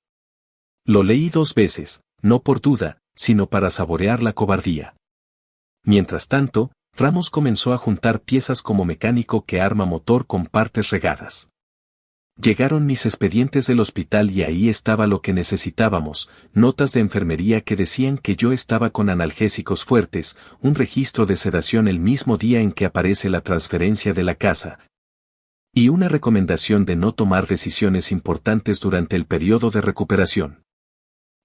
Lo leí 2 veces, no por duda, sino para saborear la cobardía. Mientras tanto, Ramos comenzó a juntar piezas como mecánico que arma motor con partes regadas. Llegaron mis expedientes del hospital y ahí estaba lo que necesitábamos, notas de enfermería que decían que yo estaba con analgésicos fuertes, un registro de sedación el mismo día en que aparece la transferencia de la casa, y una recomendación de no tomar decisiones importantes durante el periodo de recuperación.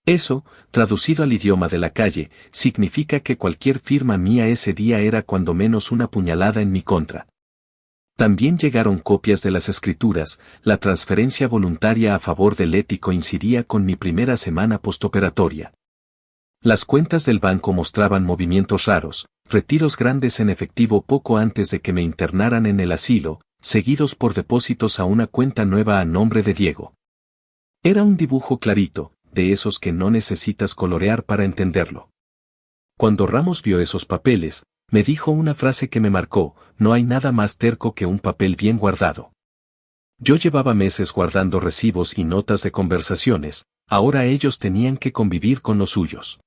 Eso, traducido al idioma de la calle, significa que cualquier firma mía ese día era cuando menos una puñalada en mi contra. También llegaron copias de las escrituras, la transferencia voluntaria a favor de Leti coincidía con mi primera semana postoperatoria. Las cuentas del banco mostraban movimientos raros, retiros grandes en efectivo poco antes de que me internaran en el asilo, seguidos por depósitos a una cuenta nueva a nombre de Diego. Era un dibujo clarito, de esos que no necesitas colorear para entenderlo. Cuando Ramos vio esos papeles, me dijo una frase que me marcó: no hay nada más terco que un papel bien guardado. Yo llevaba meses guardando recibos y notas de conversaciones, ahora ellos tenían que convivir con los suyos.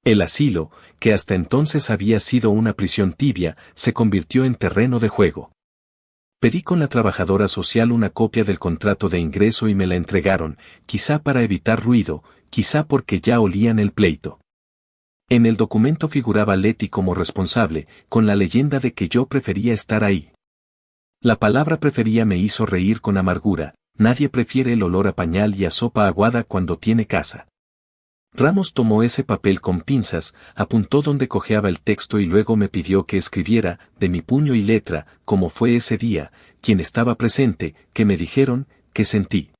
El asilo, que hasta entonces había sido una prisión tibia, se convirtió en terreno de juego. Pedí con la trabajadora social una copia del contrato de ingreso y me la entregaron, quizá para evitar ruido, quizá porque ya olían el pleito. En el documento figuraba Leti como responsable, con la leyenda de que yo prefería estar ahí. La palabra prefería me hizo reír con amargura, nadie prefiere el olor a pañal y a sopa aguada cuando tiene casa. Ramos tomó ese papel con pinzas, apuntó donde cojeaba el texto y luego me pidió que escribiera, de mi puño y letra, como fue ese día, quien estaba presente, que me dijeron, que sentí.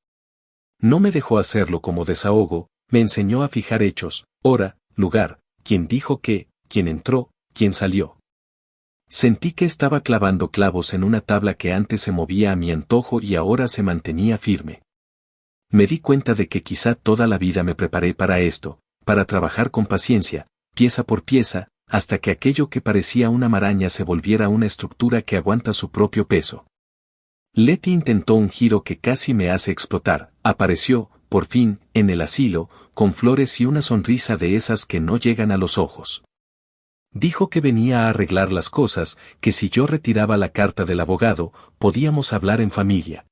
No me dejó hacerlo como desahogo, me enseñó a fijar hechos, hora, lugar, quién dijo qué, quién entró, quién salió. Sentí que estaba clavando clavos en una tabla que antes se movía a mi antojo y ahora se mantenía firme. Me di cuenta de que quizá toda la vida me preparé para esto, para trabajar con paciencia, pieza por pieza, hasta que aquello que parecía una maraña se volviera una estructura que aguanta su propio peso. Letty intentó un giro que casi me hace explotar. Apareció, por fin, en el asilo, con flores y una sonrisa de esas que no llegan a los ojos. Dijo que venía a arreglar las cosas, que si yo retiraba la carta del abogado, podíamos hablar en familia.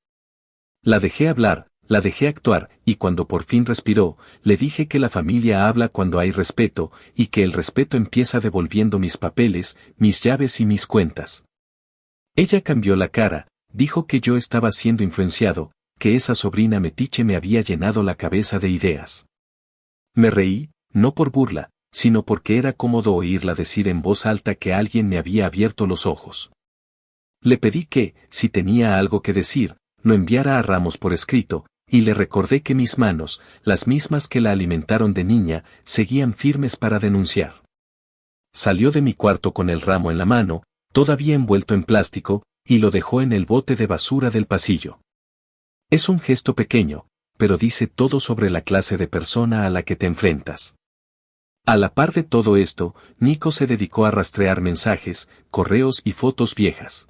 La dejé hablar, la dejé actuar, y cuando por fin respiró, le dije que la familia habla cuando hay respeto, y que el respeto empieza devolviendo mis papeles, mis llaves y mis cuentas. Ella cambió la cara, dijo que yo estaba siendo influenciado, que esa sobrina metiche me había llenado la cabeza de ideas. Me reí, no por burla, sino porque era cómodo oírla decir en voz alta que alguien me había abierto los ojos. Le pedí que, si tenía algo que decir, lo enviara a Ramos por escrito, y le recordé que mis manos, las mismas que la alimentaron de niña, seguían firmes para denunciar. Salió de mi cuarto con el ramo en la mano, todavía envuelto en plástico, y lo dejó en el bote de basura del pasillo. Es un gesto pequeño, pero dice todo sobre la clase de persona a la que te enfrentas. A la par de todo esto, Nico se dedicó a rastrear mensajes, correos y fotos viejas.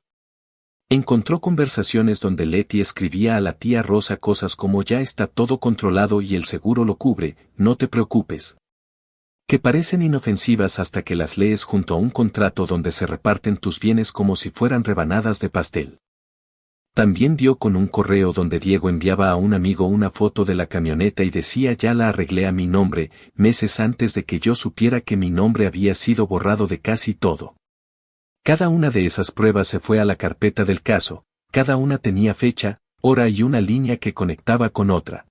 Encontró conversaciones donde Letty escribía a la tía Rosa cosas como ya está todo controlado y el seguro lo cubre, no te preocupes. Que parecen inofensivas hasta que las lees junto a un contrato donde se reparten tus bienes como si fueran rebanadas de pastel. También dio con un correo donde Diego enviaba a un amigo una foto de la camioneta y decía ya la arreglé a mi nombre, meses antes de que yo supiera que mi nombre había sido borrado de casi todo. Cada una de esas pruebas se fue a la carpeta del caso, cada una tenía fecha, hora y una línea que conectaba con otra.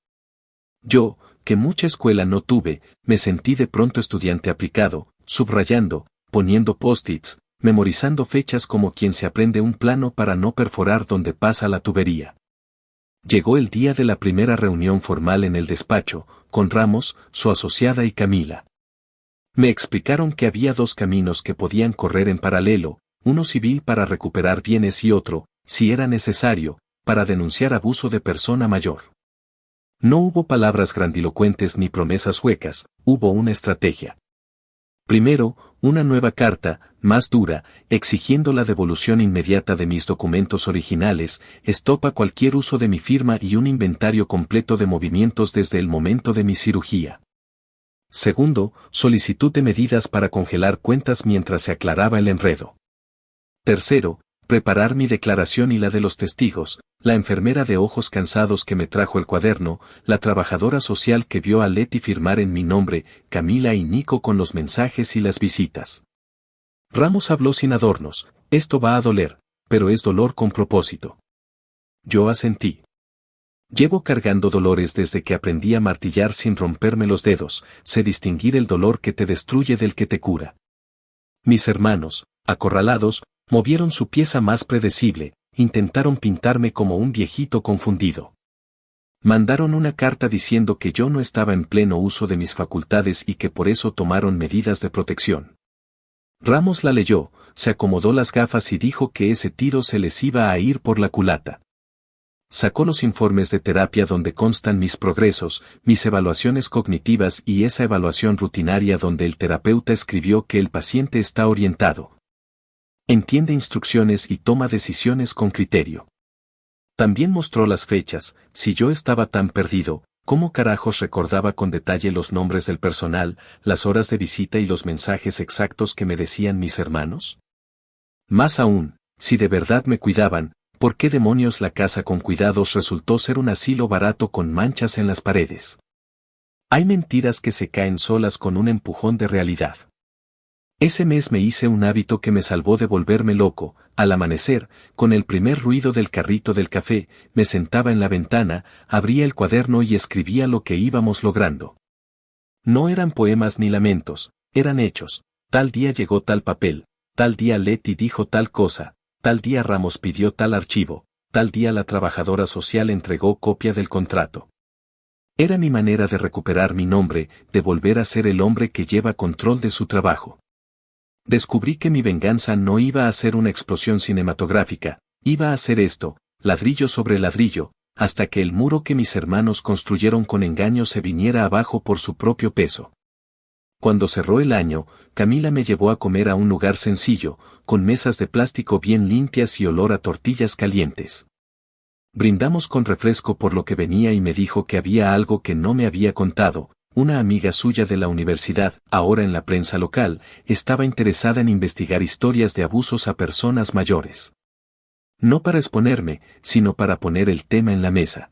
Yo, que mucha escuela no tuve, me sentí de pronto estudiante aplicado, subrayando, poniendo post-its, memorizando fechas como quien se aprende un plano para no perforar donde pasa la tubería. Llegó el día de la primera reunión formal en el despacho, con Ramos, su asociada y Camila. Me explicaron que había dos caminos que podían correr en paralelo, uno civil para recuperar bienes y otro, si era necesario, para denunciar abuso de persona mayor. No hubo palabras grandilocuentes ni promesas huecas, hubo una estrategia. Primero, una nueva carta, más dura, exigiendo la devolución inmediata de mis documentos originales, estopa cualquier uso de mi firma y un inventario completo de movimientos desde el momento de mi cirugía. Segundo, solicitud de medidas para congelar cuentas mientras se aclaraba el enredo. Tercero, preparar mi declaración y la de los testigos, la enfermera de ojos cansados que me trajo el cuaderno, la trabajadora social que vio a Letty firmar en mi nombre, Camila y Nico con los mensajes y las visitas. Ramos habló sin adornos, esto va a doler, pero es dolor con propósito. Yo asentí. Llevo cargando dolores desde que aprendí a martillar sin romperme los dedos, sé distinguir el dolor que te destruye del que te cura. Mis hermanos, acorralados, movieron su pieza más predecible, intentaron pintarme como un viejito confundido. Mandaron una carta diciendo que yo no estaba en pleno uso de mis facultades y que por eso tomaron medidas de protección. Ramos la leyó, se acomodó las gafas y dijo que ese tiro se les iba a ir por la culata. Sacó los informes de terapia donde constan mis progresos, mis evaluaciones cognitivas y esa evaluación rutinaria donde el terapeuta escribió que el paciente está orientado. Entiende instrucciones y toma decisiones con criterio. También mostró las fechas, si yo estaba tan perdido, ¿cómo carajos recordaba con detalle los nombres del personal, las horas de visita y los mensajes exactos que me decían mis hermanos? Más aún, si de verdad me cuidaban, ¿por qué demonios la casa con cuidados resultó ser un asilo barato con manchas en las paredes? Hay mentiras que se caen solas con un empujón de realidad. Ese mes me hice un hábito que me salvó de volverme loco. Al amanecer, con el primer ruido del carrito del café, me sentaba en la ventana, abría el cuaderno y escribía lo que íbamos logrando. No eran poemas ni lamentos, eran hechos. Tal día llegó tal papel, tal día Letty dijo tal cosa, tal día Ramos pidió tal archivo, tal día la trabajadora social entregó copia del contrato. Era mi manera de recuperar mi nombre, de volver a ser el hombre que lleva control de su trabajo. Descubrí que mi venganza no iba a ser una explosión cinematográfica, iba a ser esto, ladrillo sobre ladrillo, hasta que el muro que mis hermanos construyeron con engaño se viniera abajo por su propio peso. Cuando cerró el año, Camila me llevó a comer a un lugar sencillo, con mesas de plástico bien limpias y olor a tortillas calientes. Brindamos con refresco por lo que venía y me dijo que había algo que no me había contado. Una amiga suya de la universidad, ahora en la prensa local, estaba interesada en investigar historias de abusos a personas mayores. No para exponerme, sino para poner el tema en la mesa.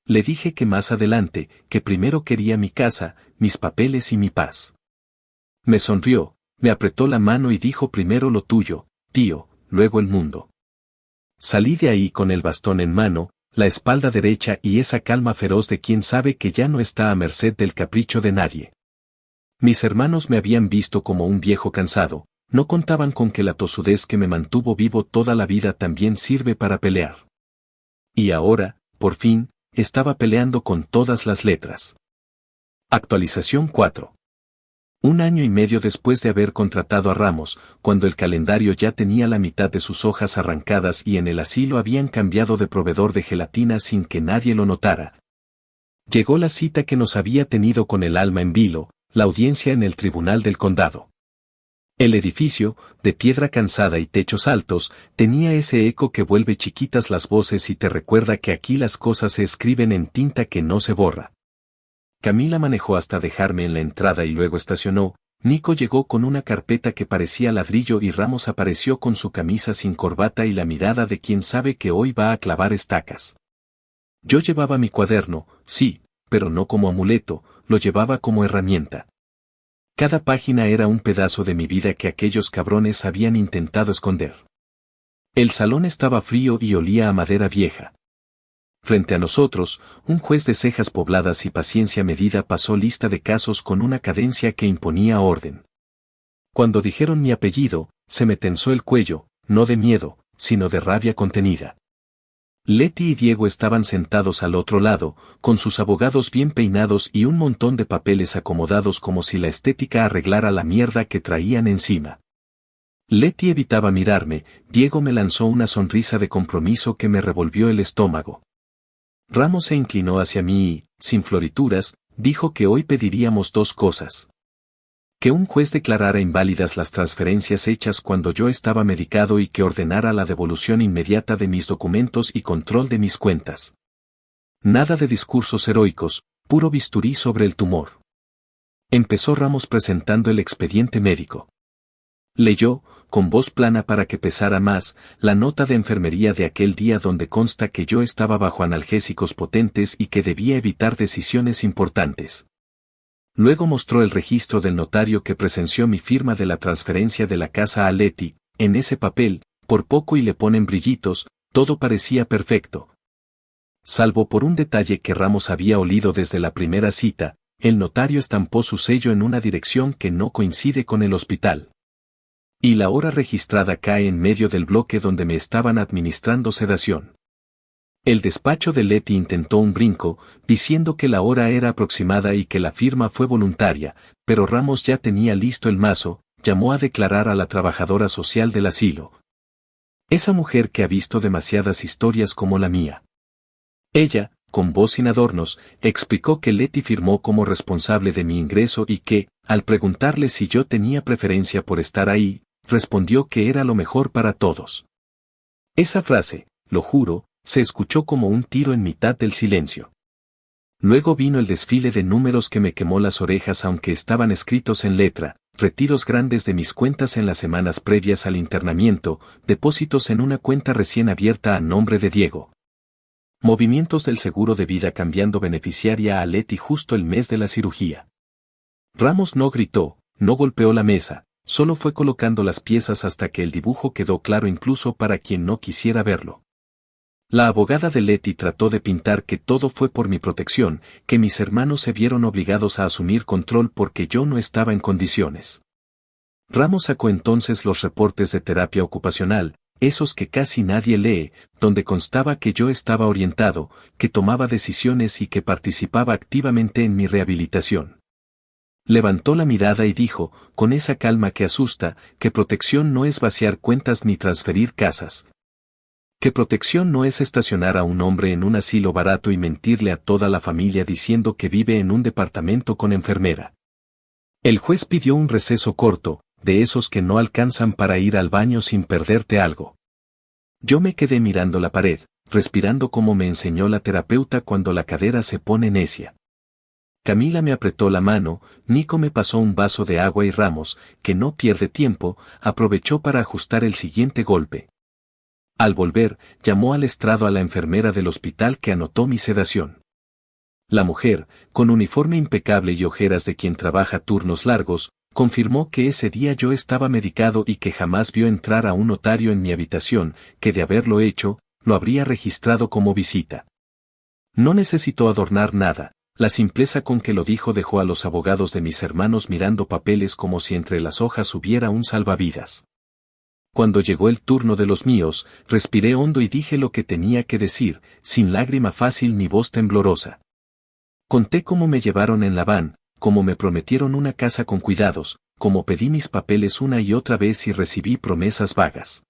Le dije que más adelante, que primero quería mi casa, mis papeles y mi paz. Me sonrió, me apretó la mano y dijo primero lo tuyo, tío, luego el mundo. Salí de ahí con el bastón en mano, la espalda derecha y esa calma feroz de quien sabe que ya no está a merced del capricho de nadie. Mis hermanos me habían visto como un viejo cansado, no contaban con que la tosudez que me mantuvo vivo toda la vida también sirve para pelear. Y ahora, por fin, estaba peleando con todas las letras. Actualización 4. 1 año y medio después de haber contratado a Ramos, cuando el calendario ya tenía la mitad de sus hojas arrancadas y en el asilo habían cambiado de proveedor de gelatina sin que nadie lo notara. Llegó la cita que nos había tenido con el alma en vilo, la audiencia en el tribunal del condado. El edificio, de piedra cansada y techos altos, tenía ese eco que vuelve chiquitas las voces y te recuerda que aquí las cosas se escriben en tinta que no se borra. Camila manejó hasta dejarme en la entrada y luego estacionó. Nico llegó con una carpeta que parecía ladrillo y Ramos apareció con su camisa sin corbata y la mirada de quien sabe que hoy va a clavar estacas. Yo llevaba mi cuaderno, sí, pero no como amuleto, lo llevaba como herramienta. Cada página era un pedazo de mi vida que aquellos cabrones habían intentado esconder. El salón estaba frío y olía a madera vieja. Frente a nosotros, un juez de cejas pobladas y paciencia medida pasó lista de casos con una cadencia que imponía orden. Cuando dijeron mi apellido, se me tensó el cuello, no de miedo, sino de rabia contenida. Leti y Diego estaban sentados al otro lado, con sus abogados bien peinados y un montón de papeles acomodados como si la estética arreglara la mierda que traían encima. Leti evitaba mirarme, Diego me lanzó una sonrisa de compromiso que me revolvió el estómago. Ramos se inclinó hacia mí y, sin florituras, dijo que hoy pediríamos dos cosas. Que un juez declarara inválidas las transferencias hechas cuando yo estaba medicado y que ordenara la devolución inmediata de mis documentos y control de mis cuentas. Nada de discursos heroicos, puro bisturí sobre el tumor. Empezó Ramos presentando el expediente médico. Leyó, con voz plana para que pesara más, la nota de enfermería de aquel día donde consta que yo estaba bajo analgésicos potentes y que debía evitar decisiones importantes. Luego mostró el registro del notario que presenció mi firma de la transferencia de la casa a Leti. En ese papel, por poco y le ponen brillitos, todo parecía perfecto. Salvo por un detalle que Ramos había olido desde la primera cita, el notario estampó su sello en una dirección que no coincide con el hospital. Y la hora registrada cae en medio del bloque donde me estaban administrando sedación. El despacho de Leti intentó un brinco, diciendo que la hora era aproximada y que la firma fue voluntaria, pero Ramos ya tenía listo el mazo, llamó a declarar a la trabajadora social del asilo. Esa mujer que ha visto demasiadas historias como la mía. Ella, con voz sin adornos, explicó que Leti firmó como responsable de mi ingreso y que, al preguntarle si yo tenía preferencia por estar ahí, respondió que era lo mejor para todos. Esa frase, lo juro, se escuchó como un tiro en mitad del silencio. Luego vino el desfile de números que me quemó las orejas aunque estaban escritos en letra, retiros grandes de mis cuentas en las semanas previas al internamiento, depósitos en una cuenta recién abierta a nombre de Diego. Movimientos del seguro de vida cambiando beneficiaria a Leti justo el mes de la cirugía. Ramos no gritó, no golpeó la mesa, solo fue colocando las piezas hasta que el dibujo quedó claro incluso para quien no quisiera verlo. La abogada de Leti trató de pintar que todo fue por mi protección, que mis hermanos se vieron obligados a asumir control porque yo no estaba en condiciones. Ramos sacó entonces los reportes de terapia ocupacional, esos que casi nadie lee, donde constaba que yo estaba orientado, que tomaba decisiones y que participaba activamente en mi rehabilitación. Levantó la mirada y dijo, con esa calma que asusta, que protección no es vaciar cuentas ni transferir casas. Que protección no es estacionar a un hombre en un asilo barato y mentirle a toda la familia diciendo que vive en un departamento con enfermera. El juez pidió un receso corto, de esos que no alcanzan para ir al baño sin perderte algo. Yo me quedé mirando la pared, respirando como me enseñó la terapeuta cuando la cadera se pone necia. Camila me apretó la mano, Nico me pasó un vaso de agua y Ramos, que no pierde tiempo, aprovechó para ajustar el siguiente golpe. Al volver, llamó al estrado a la enfermera del hospital que anotó mi sedación. La mujer, con uniforme impecable y ojeras de quien trabaja turnos largos, confirmó que ese día yo estaba medicado y que jamás vio entrar a un notario en mi habitación, que de haberlo hecho, lo habría registrado como visita. No necesitó adornar nada, la simpleza con que lo dijo dejó a los abogados de mis hermanos mirando papeles como si entre las hojas hubiera un salvavidas. Cuando llegó el turno de los míos, respiré hondo y dije lo que tenía que decir, sin lágrima fácil ni voz temblorosa. Conté cómo me llevaron en la van, cómo me prometieron una casa con cuidados, cómo pedí mis papeles una y otra vez y recibí promesas vagas.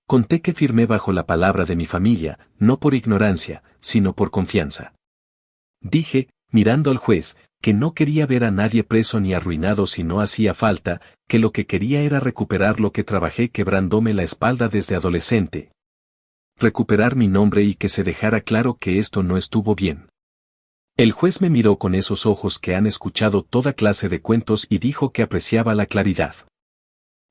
Conté que firmé bajo la palabra de mi familia, no por ignorancia, sino por confianza. Dije, mirando al juez, que no quería ver a nadie preso ni arruinado si no hacía falta, que lo que quería era recuperar lo que trabajé quebrándome la espalda desde adolescente. Recuperar mi nombre y que se dejara claro que esto no estuvo bien. El juez me miró con esos ojos que han escuchado toda clase de cuentos y dijo que apreciaba la claridad.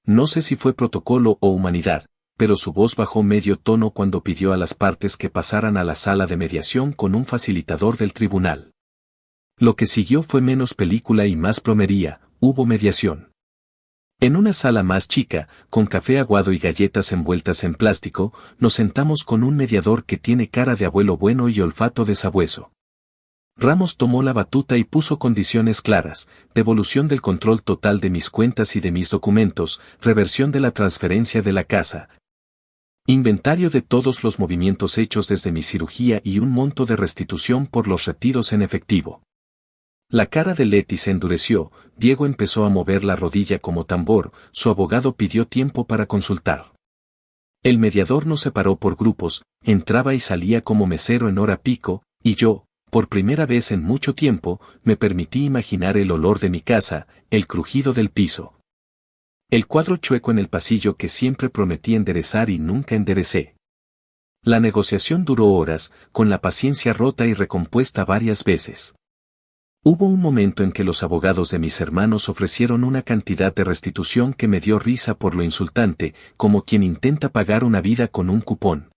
No sé si fue protocolo o humanidad, pero su voz bajó medio tono cuando pidió a las partes que pasaran a la sala de mediación con un facilitador del tribunal. Lo que siguió fue menos película y más plomería, hubo mediación. En una sala más chica, con café aguado y galletas envueltas en plástico, nos sentamos con un mediador que tiene cara de abuelo bueno y olfato de sabueso. Ramos tomó la batuta y puso condiciones claras, devolución del control total de mis cuentas y de mis documentos, reversión de la transferencia de la casa, inventario de todos los movimientos hechos desde mi cirugía y un monto de restitución por los retiros en efectivo. La cara de Leti se endureció, Diego empezó a mover la rodilla como tambor, su abogado pidió tiempo para consultar. El mediador nos separó por grupos, entraba y salía como mesero en hora pico, y yo, por primera vez en mucho tiempo, me permití imaginar el olor de mi casa, el crujido del piso. El cuadro chueco en el pasillo que siempre prometí enderezar y nunca enderecé. La negociación duró horas, con la paciencia rota y recompuesta varias veces. Hubo un momento en que los abogados de mis hermanos ofrecieron una cantidad de restitución que me dio risa por lo insultante, como quien intenta pagar una vida con un cupón.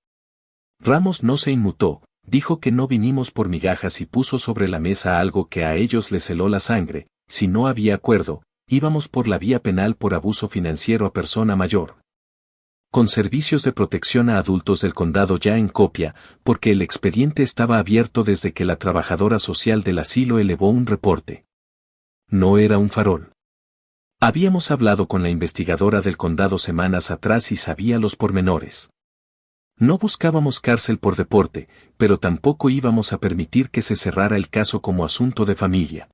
Ramos no se inmutó, dijo que no vinimos por migajas y puso sobre la mesa algo que a ellos les heló la sangre, si no había acuerdo, íbamos por la vía penal por abuso financiero a persona mayor. Con servicios de protección a adultos del condado ya en copia, porque el expediente estaba abierto desde que la trabajadora social del asilo elevó un reporte. No era un farol. Habíamos hablado con la investigadora del condado semanas atrás y sabía los pormenores. No buscábamos cárcel por deporte, pero tampoco íbamos a permitir que se cerrara el caso como asunto de familia.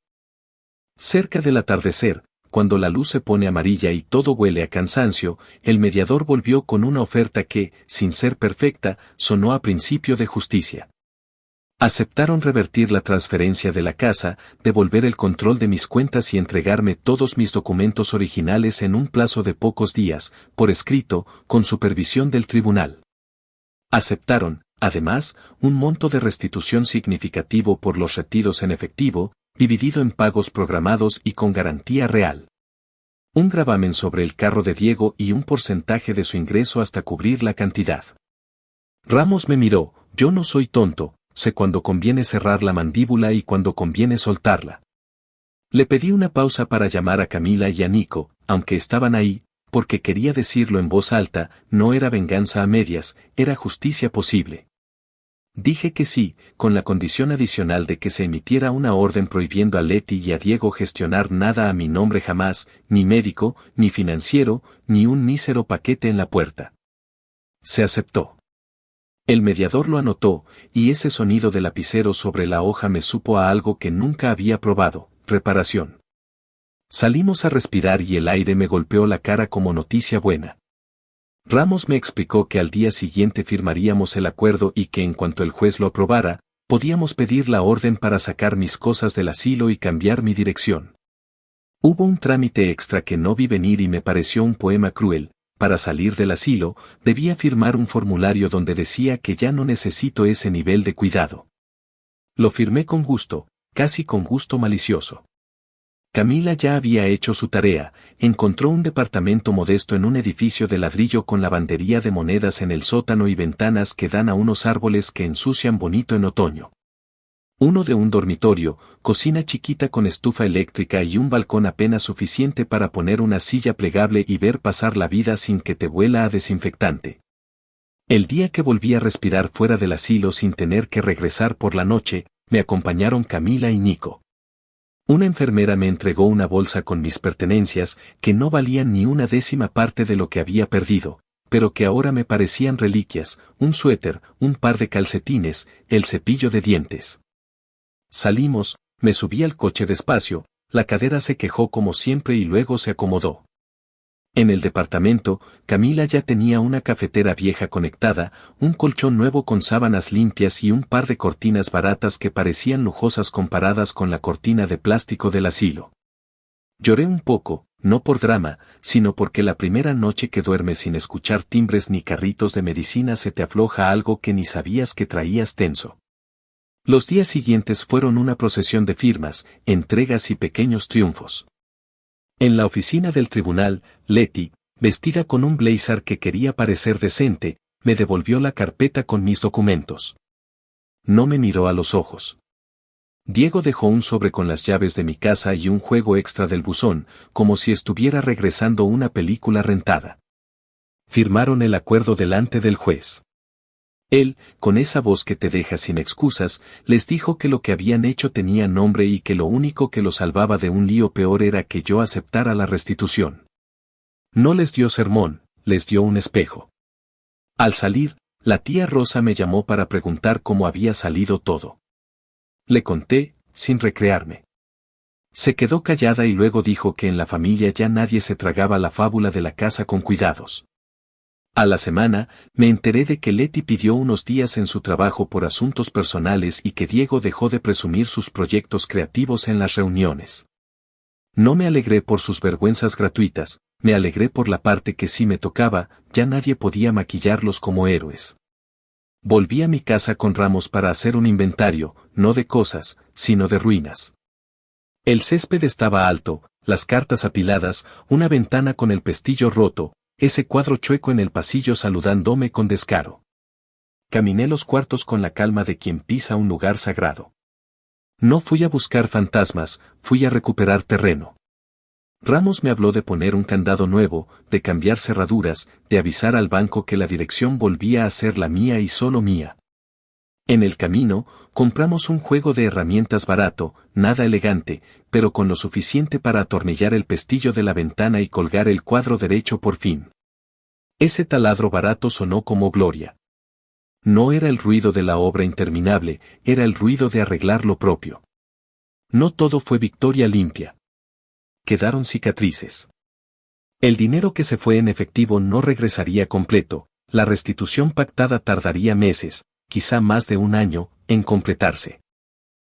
Cerca del atardecer, cuando la luz se pone amarilla y todo huele a cansancio, el mediador volvió con una oferta que, sin ser perfecta, sonó a principio de justicia. Aceptaron revertir la transferencia de la casa, devolver el control de mis cuentas y entregarme todos mis documentos originales en un plazo de pocos días, por escrito, con supervisión del tribunal. Aceptaron, además, un monto de restitución significativo por los retiros en efectivo, dividido en pagos programados y con garantía real. Un gravamen sobre el carro de Diego y un porcentaje de su ingreso hasta cubrir la cantidad. Ramos me miró, yo no soy tonto, sé cuándo conviene cerrar la mandíbula y cuándo conviene soltarla. Le pedí una pausa para llamar a Camila y a Nico, aunque estaban ahí, porque quería decirlo en voz alta, no era venganza a medias, era justicia posible. Dije que sí, con la condición adicional de que se emitiera una orden prohibiendo a Leti y a Diego gestionar nada a mi nombre jamás, ni médico, ni financiero, ni un mísero paquete en la puerta. Se aceptó. El mediador lo anotó, y ese sonido de lapicero sobre la hoja me supo a algo que nunca había probado, reparación. Salimos a respirar y el aire me golpeó la cara como noticia buena. Ramos me explicó que al día siguiente firmaríamos el acuerdo y que en cuanto el juez lo aprobara, podíamos pedir la orden para sacar mis cosas del asilo y cambiar mi dirección. Hubo un trámite extra que no vi venir y me pareció un poema cruel. Para salir del asilo, debía firmar un formulario donde decía que ya no necesito ese nivel de cuidado. Lo firmé con gusto, casi con gusto malicioso. Camila ya había hecho su tarea, encontró un departamento modesto en un edificio de ladrillo con lavandería de monedas en el sótano y ventanas que dan a unos árboles que ensucian bonito en otoño. Uno de un dormitorio, cocina chiquita con estufa eléctrica y un balcón apenas suficiente para poner una silla plegable y ver pasar la vida sin que te huela a desinfectante. El día que volví a respirar fuera del asilo sin tener que regresar por la noche, me acompañaron Camila y Nico. Una enfermera me entregó una bolsa con mis pertenencias que no valían ni una décima parte de lo que había perdido, pero que ahora me parecían reliquias, un suéter, un par de calcetines, el cepillo de dientes. Salimos, me subí al coche despacio, la cadera se quejó como siempre y luego se acomodó. En el departamento, Camila ya tenía una cafetera vieja conectada, un colchón nuevo con sábanas limpias y un par de cortinas baratas que parecían lujosas comparadas con la cortina de plástico del asilo. Lloré un poco, no por drama, sino porque la primera noche que duermes sin escuchar timbres ni carritos de medicina se te afloja algo que ni sabías que traías tenso. Los días siguientes fueron una procesión de firmas, entregas y pequeños triunfos. En la oficina del tribunal, Leti, vestida con un blazer que quería parecer decente, me devolvió la carpeta con mis documentos. No me miró a los ojos. Diego dejó un sobre con las llaves de mi casa y un juego extra del buzón, como si estuviera regresando una película rentada. Firmaron el acuerdo delante del juez. Él, con esa voz que te deja sin excusas, les dijo que lo que habían hecho tenía nombre y que lo único que lo salvaba de un lío peor era que yo aceptara la restitución. No les dio sermón, les dio un espejo. Al salir, la tía Rosa me llamó para preguntar cómo había salido todo. Le conté, sin recrearme. Se quedó callada y luego dijo que en la familia ya nadie se tragaba la fábula de la casa con cuidados. A la semana, me enteré de que Leti pidió unos días en su trabajo por asuntos personales y que Diego dejó de presumir sus proyectos creativos en las reuniones. No me alegré por sus vergüenzas gratuitas, me alegré por la parte que sí me tocaba, ya nadie podía maquillarlos como héroes. Volví a mi casa con Ramos para hacer un inventario, no de cosas, sino de ruinas. El césped estaba alto, las cartas apiladas, una ventana con el pestillo roto, ese cuadro chueco en el pasillo saludándome con descaro. Caminé los cuartos con la calma de quien pisa un lugar sagrado. No fui a buscar fantasmas, fui a recuperar terreno. Ramos me habló de poner un candado nuevo, de cambiar cerraduras, de avisar al banco que la dirección volvía a ser la mía y solo mía. En el camino, compramos un juego de herramientas barato, nada elegante, pero con lo suficiente para atornillar el pestillo de la ventana y colgar el cuadro derecho por fin. Ese taladro barato sonó como gloria. No era el ruido de la obra interminable, era el ruido de arreglar lo propio. No todo fue victoria limpia. Quedaron cicatrices. El dinero que se fue en efectivo no regresaría completo, la restitución pactada tardaría meses, quizá más de un año, en completarse.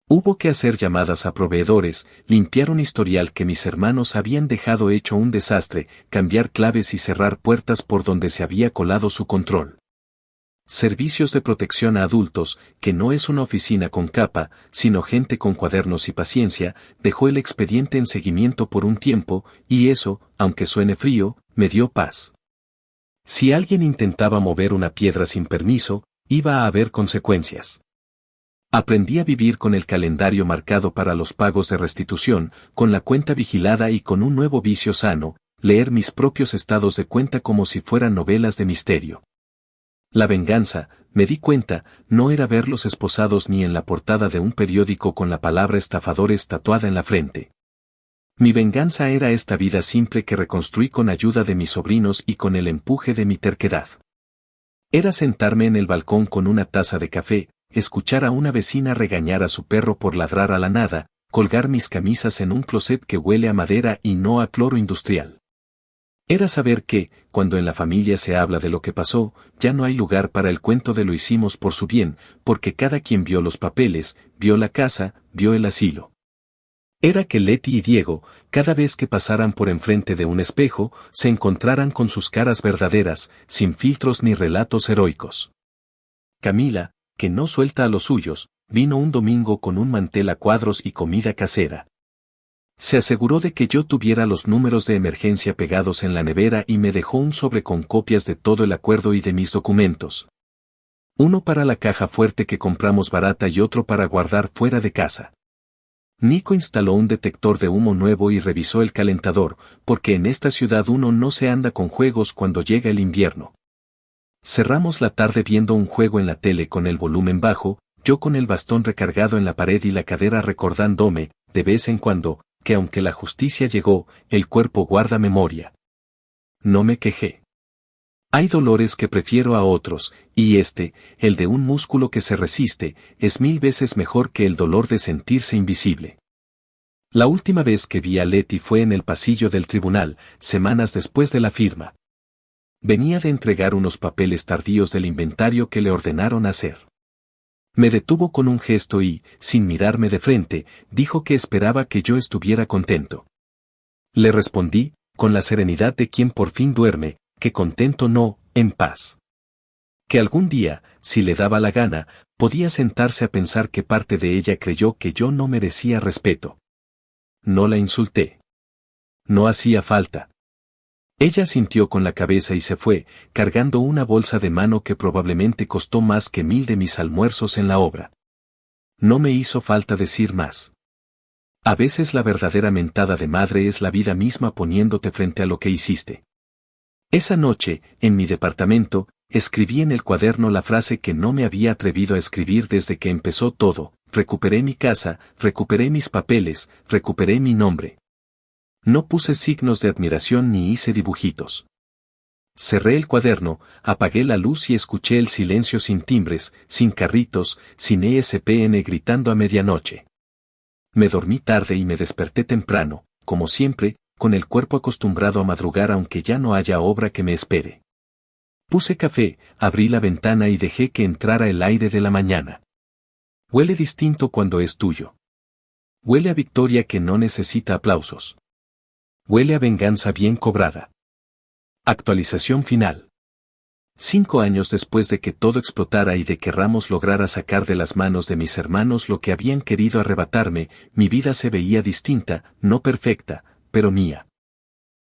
Hubo que hacer llamadas a proveedores, limpiar un historial que mis hermanos habían dejado hecho un desastre, cambiar claves y cerrar puertas por donde se había colado su control. Servicios de protección a adultos, que no es una oficina con capa, sino gente con cuadernos y paciencia, dejó el expediente en seguimiento por un tiempo, y eso, aunque suene frío, me dio paz. Si alguien intentaba mover una piedra sin permiso, iba a haber consecuencias. Aprendí a vivir con el calendario marcado para los pagos de restitución, con la cuenta vigilada y con un nuevo vicio sano, leer mis propios estados de cuenta como si fueran novelas de misterio. La venganza, me di cuenta, no era verlos esposados ni en la portada de un periódico con la palabra estafadores tatuada en la frente. Mi venganza era esta vida simple que reconstruí con ayuda de mis sobrinos y con el empuje de mi terquedad. Era sentarme en el balcón con una taza de café, escuchar a una vecina regañar a su perro por ladrar a la nada, colgar mis camisas en un closet que huele a madera y no a cloro industrial. Era saber que, cuando en la familia se habla de lo que pasó, ya no hay lugar para el cuento de lo hicimos por su bien, porque cada quien vio los papeles, vio la casa, vio el asilo. Era que Leti y Diego, cada vez que pasaran por enfrente de un espejo, se encontraran con sus caras verdaderas, sin filtros ni relatos heroicos. Camila, que no suelta a los suyos, vino un domingo con un mantel a cuadros y comida casera. Se aseguró de que yo tuviera los números de emergencia pegados en la nevera y me dejó un sobre con copias de todo el acuerdo y de mis documentos. Uno para la caja fuerte que compramos barata y otro para guardar fuera de casa. Nico instaló un detector de humo nuevo y revisó el calentador, porque en esta ciudad uno no se anda con juegos cuando llega el invierno. Cerramos la tarde viendo un juego en la tele con el volumen bajo, yo con el bastón recargado en la pared y la cadera recordándome, de vez en cuando, que aunque la justicia llegó, el cuerpo guarda memoria. No me quejé. Hay dolores que prefiero a otros, y el de un músculo que se resiste, es 1000 veces mejor que el dolor de sentirse invisible. La última vez que vi a Leti fue en el pasillo del tribunal, semanas después de la firma. Venía de entregar unos papeles tardíos del inventario que le ordenaron hacer. Me detuvo con un gesto y, sin mirarme de frente, dijo que esperaba que yo estuviera contento. Le respondí, con la serenidad de quien por fin duerme, que contento no, en paz. Que algún día, si le daba la gana, podía sentarse a pensar que parte de ella creyó que yo no merecía respeto. No la insulté. No hacía falta. Ella sintió con la cabeza y se fue, cargando una bolsa de mano que probablemente costó más que 1000 de mis almuerzos en la obra. No me hizo falta decir más. A veces la verdadera mentada de madre es la vida misma poniéndote frente a lo que hiciste. Esa noche, en mi departamento, escribí en el cuaderno la frase que no me había atrevido a escribir desde que empezó todo: recuperé mi casa, recuperé mis papeles, recuperé mi nombre. No puse signos de admiración ni hice dibujitos. Cerré el cuaderno, apagué la luz y escuché el silencio sin timbres, sin carritos, sin ESPN gritando a medianoche. Me dormí tarde y me desperté temprano, como siempre, con el cuerpo acostumbrado a madrugar aunque ya no haya obra que me espere. Puse café, abrí la ventana y dejé que entrara el aire de la mañana. Huele distinto cuando es tuyo. Huele a victoria que no necesita aplausos. Huele a venganza bien cobrada. Actualización final. 5 años después de que todo explotara y de que Ramos lograra sacar de las manos de mis hermanos lo que habían querido arrebatarme, mi vida se veía distinta, no perfecta, pero mía.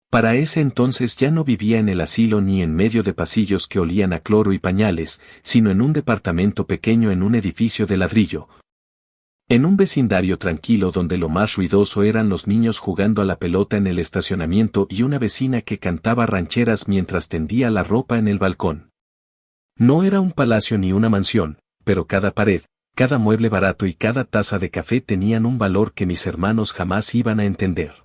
Para ese entonces ya no vivía en el asilo ni en medio de pasillos que olían a cloro y pañales, sino en un departamento pequeño en un edificio de ladrillo. En un vecindario tranquilo donde lo más ruidoso eran los niños jugando a la pelota en el estacionamiento y una vecina que cantaba rancheras mientras tendía la ropa en el balcón. No era un palacio ni una mansión, pero cada pared, cada mueble barato y cada taza de café tenían un valor que mis hermanos jamás iban a entender.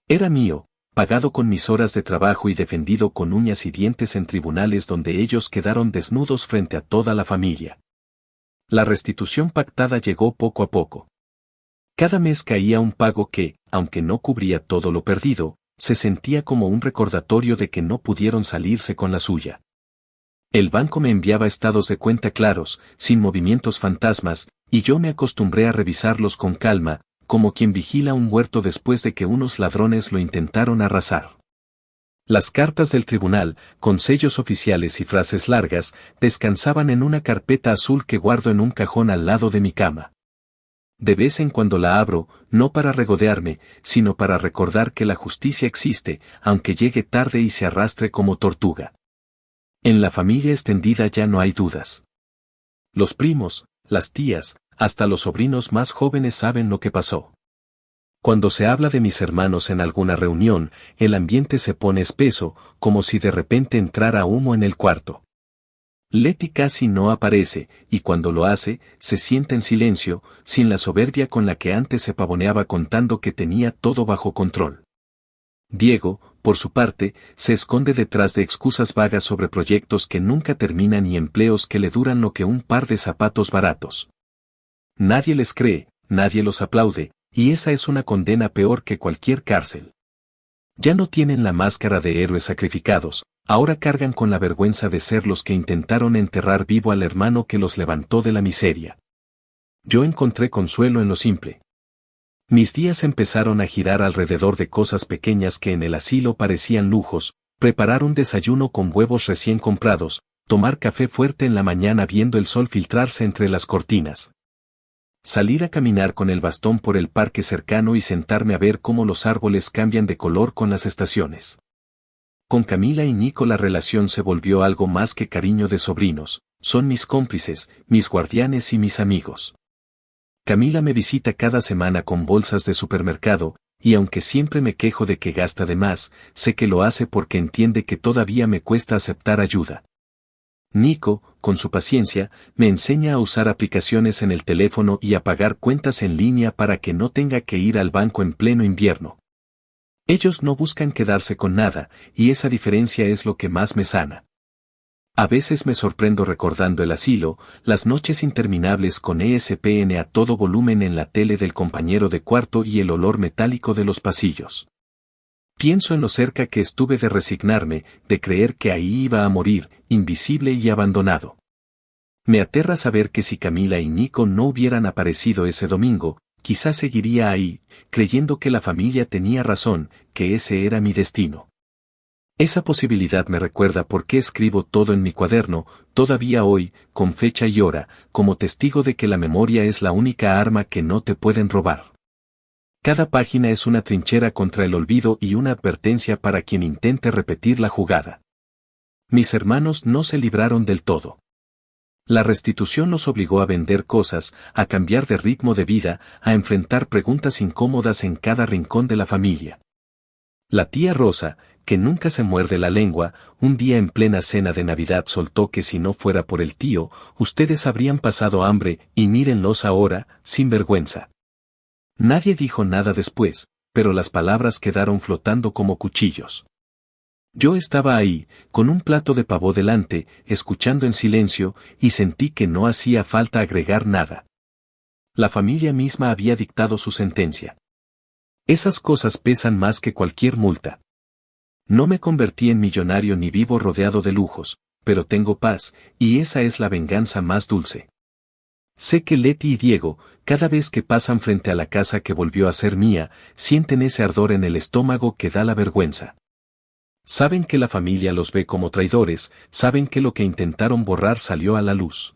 Era mío, pagado con mis horas de trabajo y defendido con uñas y dientes en tribunales donde ellos quedaron desnudos frente a toda la familia. La restitución pactada llegó poco a poco. Cada mes caía un pago que, aunque no cubría todo lo perdido, se sentía como un recordatorio de que no pudieron salirse con la suya. El banco me enviaba estados de cuenta claros, sin movimientos fantasmas, y yo me acostumbré a revisarlos con calma, como quien vigila un huerto después de que unos ladrones lo intentaron arrasar. Las cartas del tribunal, con sellos oficiales y frases largas, descansaban en una carpeta azul que guardo en un cajón al lado de mi cama. De vez en cuando la abro, no para regodearme, sino para recordar que la justicia existe, aunque llegue tarde y se arrastre como tortuga. En la familia extendida ya no hay dudas. Los primos, las tías, hasta los sobrinos más jóvenes saben lo que pasó. Cuando se habla de mis hermanos en alguna reunión, el ambiente se pone espeso, como si de repente entrara humo en el cuarto. Leti casi no aparece, y cuando lo hace, se sienta en silencio, sin la soberbia con la que antes se pavoneaba contando que tenía todo bajo control. Diego, por su parte, se esconde detrás de excusas vagas sobre proyectos que nunca terminan y empleos que le duran lo que un par de zapatos baratos. Nadie les cree, nadie los aplaude, y esa es una condena peor que cualquier cárcel. Ya no tienen la máscara de héroes sacrificados, ahora cargan con la vergüenza de ser los que intentaron enterrar vivo al hermano que los levantó de la miseria. Yo encontré consuelo en lo simple. Mis días empezaron a girar alrededor de cosas pequeñas que en el asilo parecían lujos: preparar un desayuno con huevos recién comprados, tomar café fuerte en la mañana viendo el sol filtrarse entre las cortinas, salir a caminar con el bastón por el parque cercano y sentarme a ver cómo los árboles cambian de color con las estaciones. Con Camila y Nico la relación se volvió algo más que cariño de sobrinos, son mis cómplices, mis guardianes y mis amigos. Camila me visita cada semana con bolsas de supermercado, y aunque siempre me quejo de que gasta de más, sé que lo hace porque entiende que todavía me cuesta aceptar ayuda. Nico, con su paciencia, me enseña a usar aplicaciones en el teléfono y a pagar cuentas en línea para que no tenga que ir al banco en pleno invierno. Ellos no buscan quedarse con nada, y esa diferencia es lo que más me sana. A veces me sorprendo recordando el asilo, las noches interminables con ESPN a todo volumen en la tele del compañero de cuarto y el olor metálico de los pasillos. Pienso en lo cerca que estuve de resignarme, de creer que ahí iba a morir, invisible y abandonado. Me aterra saber que si Camila y Nico no hubieran aparecido ese domingo, quizás seguiría ahí, creyendo que la familia tenía razón, que ese era mi destino. Esa posibilidad me recuerda por qué escribo todo en mi cuaderno, todavía hoy, con fecha y hora, como testigo de que la memoria es la única arma que no te pueden robar. Cada página es una trinchera contra el olvido y una advertencia para quien intente repetir la jugada. Mis hermanos no se libraron del todo. La restitución los obligó a vender cosas, a cambiar de ritmo de vida, a enfrentar preguntas incómodas en cada rincón de la familia. La tía Rosa, que nunca se muerde la lengua, un día en plena cena de Navidad soltó que si no fuera por el tío, ustedes habrían pasado hambre, y mírenlos ahora, sin vergüenza. Nadie dijo nada después, pero las palabras quedaron flotando como cuchillos. Yo estaba ahí, con un plato de pavo delante, escuchando en silencio, y sentí que no hacía falta agregar nada. La familia misma había dictado su sentencia. Esas cosas pesan más que cualquier multa. No me convertí en millonario ni vivo rodeado de lujos, pero tengo paz, y esa es la venganza más dulce. Sé que Leti y Diego, cada vez que pasan frente a la casa que volvió a ser mía, sienten ese ardor en el estómago que da la vergüenza. Saben que la familia los ve como traidores, saben que lo que intentaron borrar salió a la luz.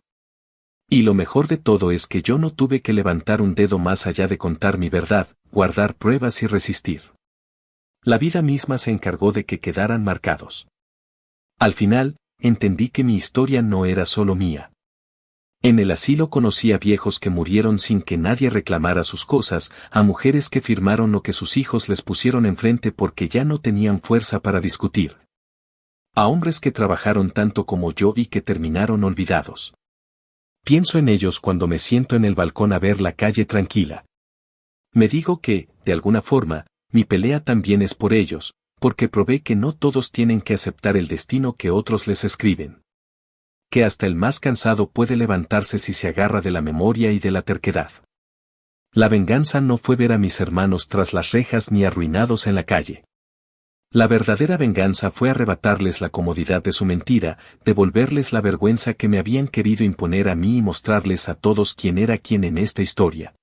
Y lo mejor de todo es que yo no tuve que levantar un dedo más allá de contar mi verdad, guardar pruebas y resistir. La vida misma se encargó de que quedaran marcados. Al final, entendí que mi historia no era solo mía. En el asilo conocí a viejos que murieron sin que nadie reclamara sus cosas, a mujeres que firmaron lo que sus hijos les pusieron enfrente porque ya no tenían fuerza para discutir. A hombres que trabajaron tanto como yo y que terminaron olvidados. Pienso en ellos cuando me siento en el balcón a ver la calle tranquila. Me digo que, de alguna forma, mi pelea también es por ellos, porque probé que no todos tienen que aceptar el destino que otros les escriben. Que hasta el más cansado puede levantarse si se agarra de la memoria y de la terquedad. La venganza no fue ver a mis hermanos tras las rejas ni arruinados en la calle. La verdadera venganza fue arrebatarles la comodidad de su mentira, devolverles la vergüenza que me habían querido imponer a mí y mostrarles a todos quién era quién en esta historia.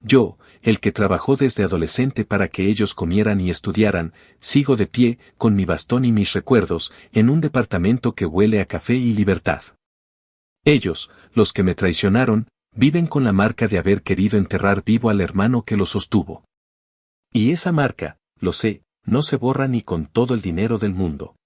Yo, el que trabajó desde adolescente para que ellos comieran y estudiaran, sigo de pie, con mi bastón y mis recuerdos, en un departamento que huele a café y libertad. Ellos, los que me traicionaron, viven con la marca de haber querido enterrar vivo al hermano que lo sostuvo. Y esa marca, lo sé, no se borra ni con todo el dinero del mundo.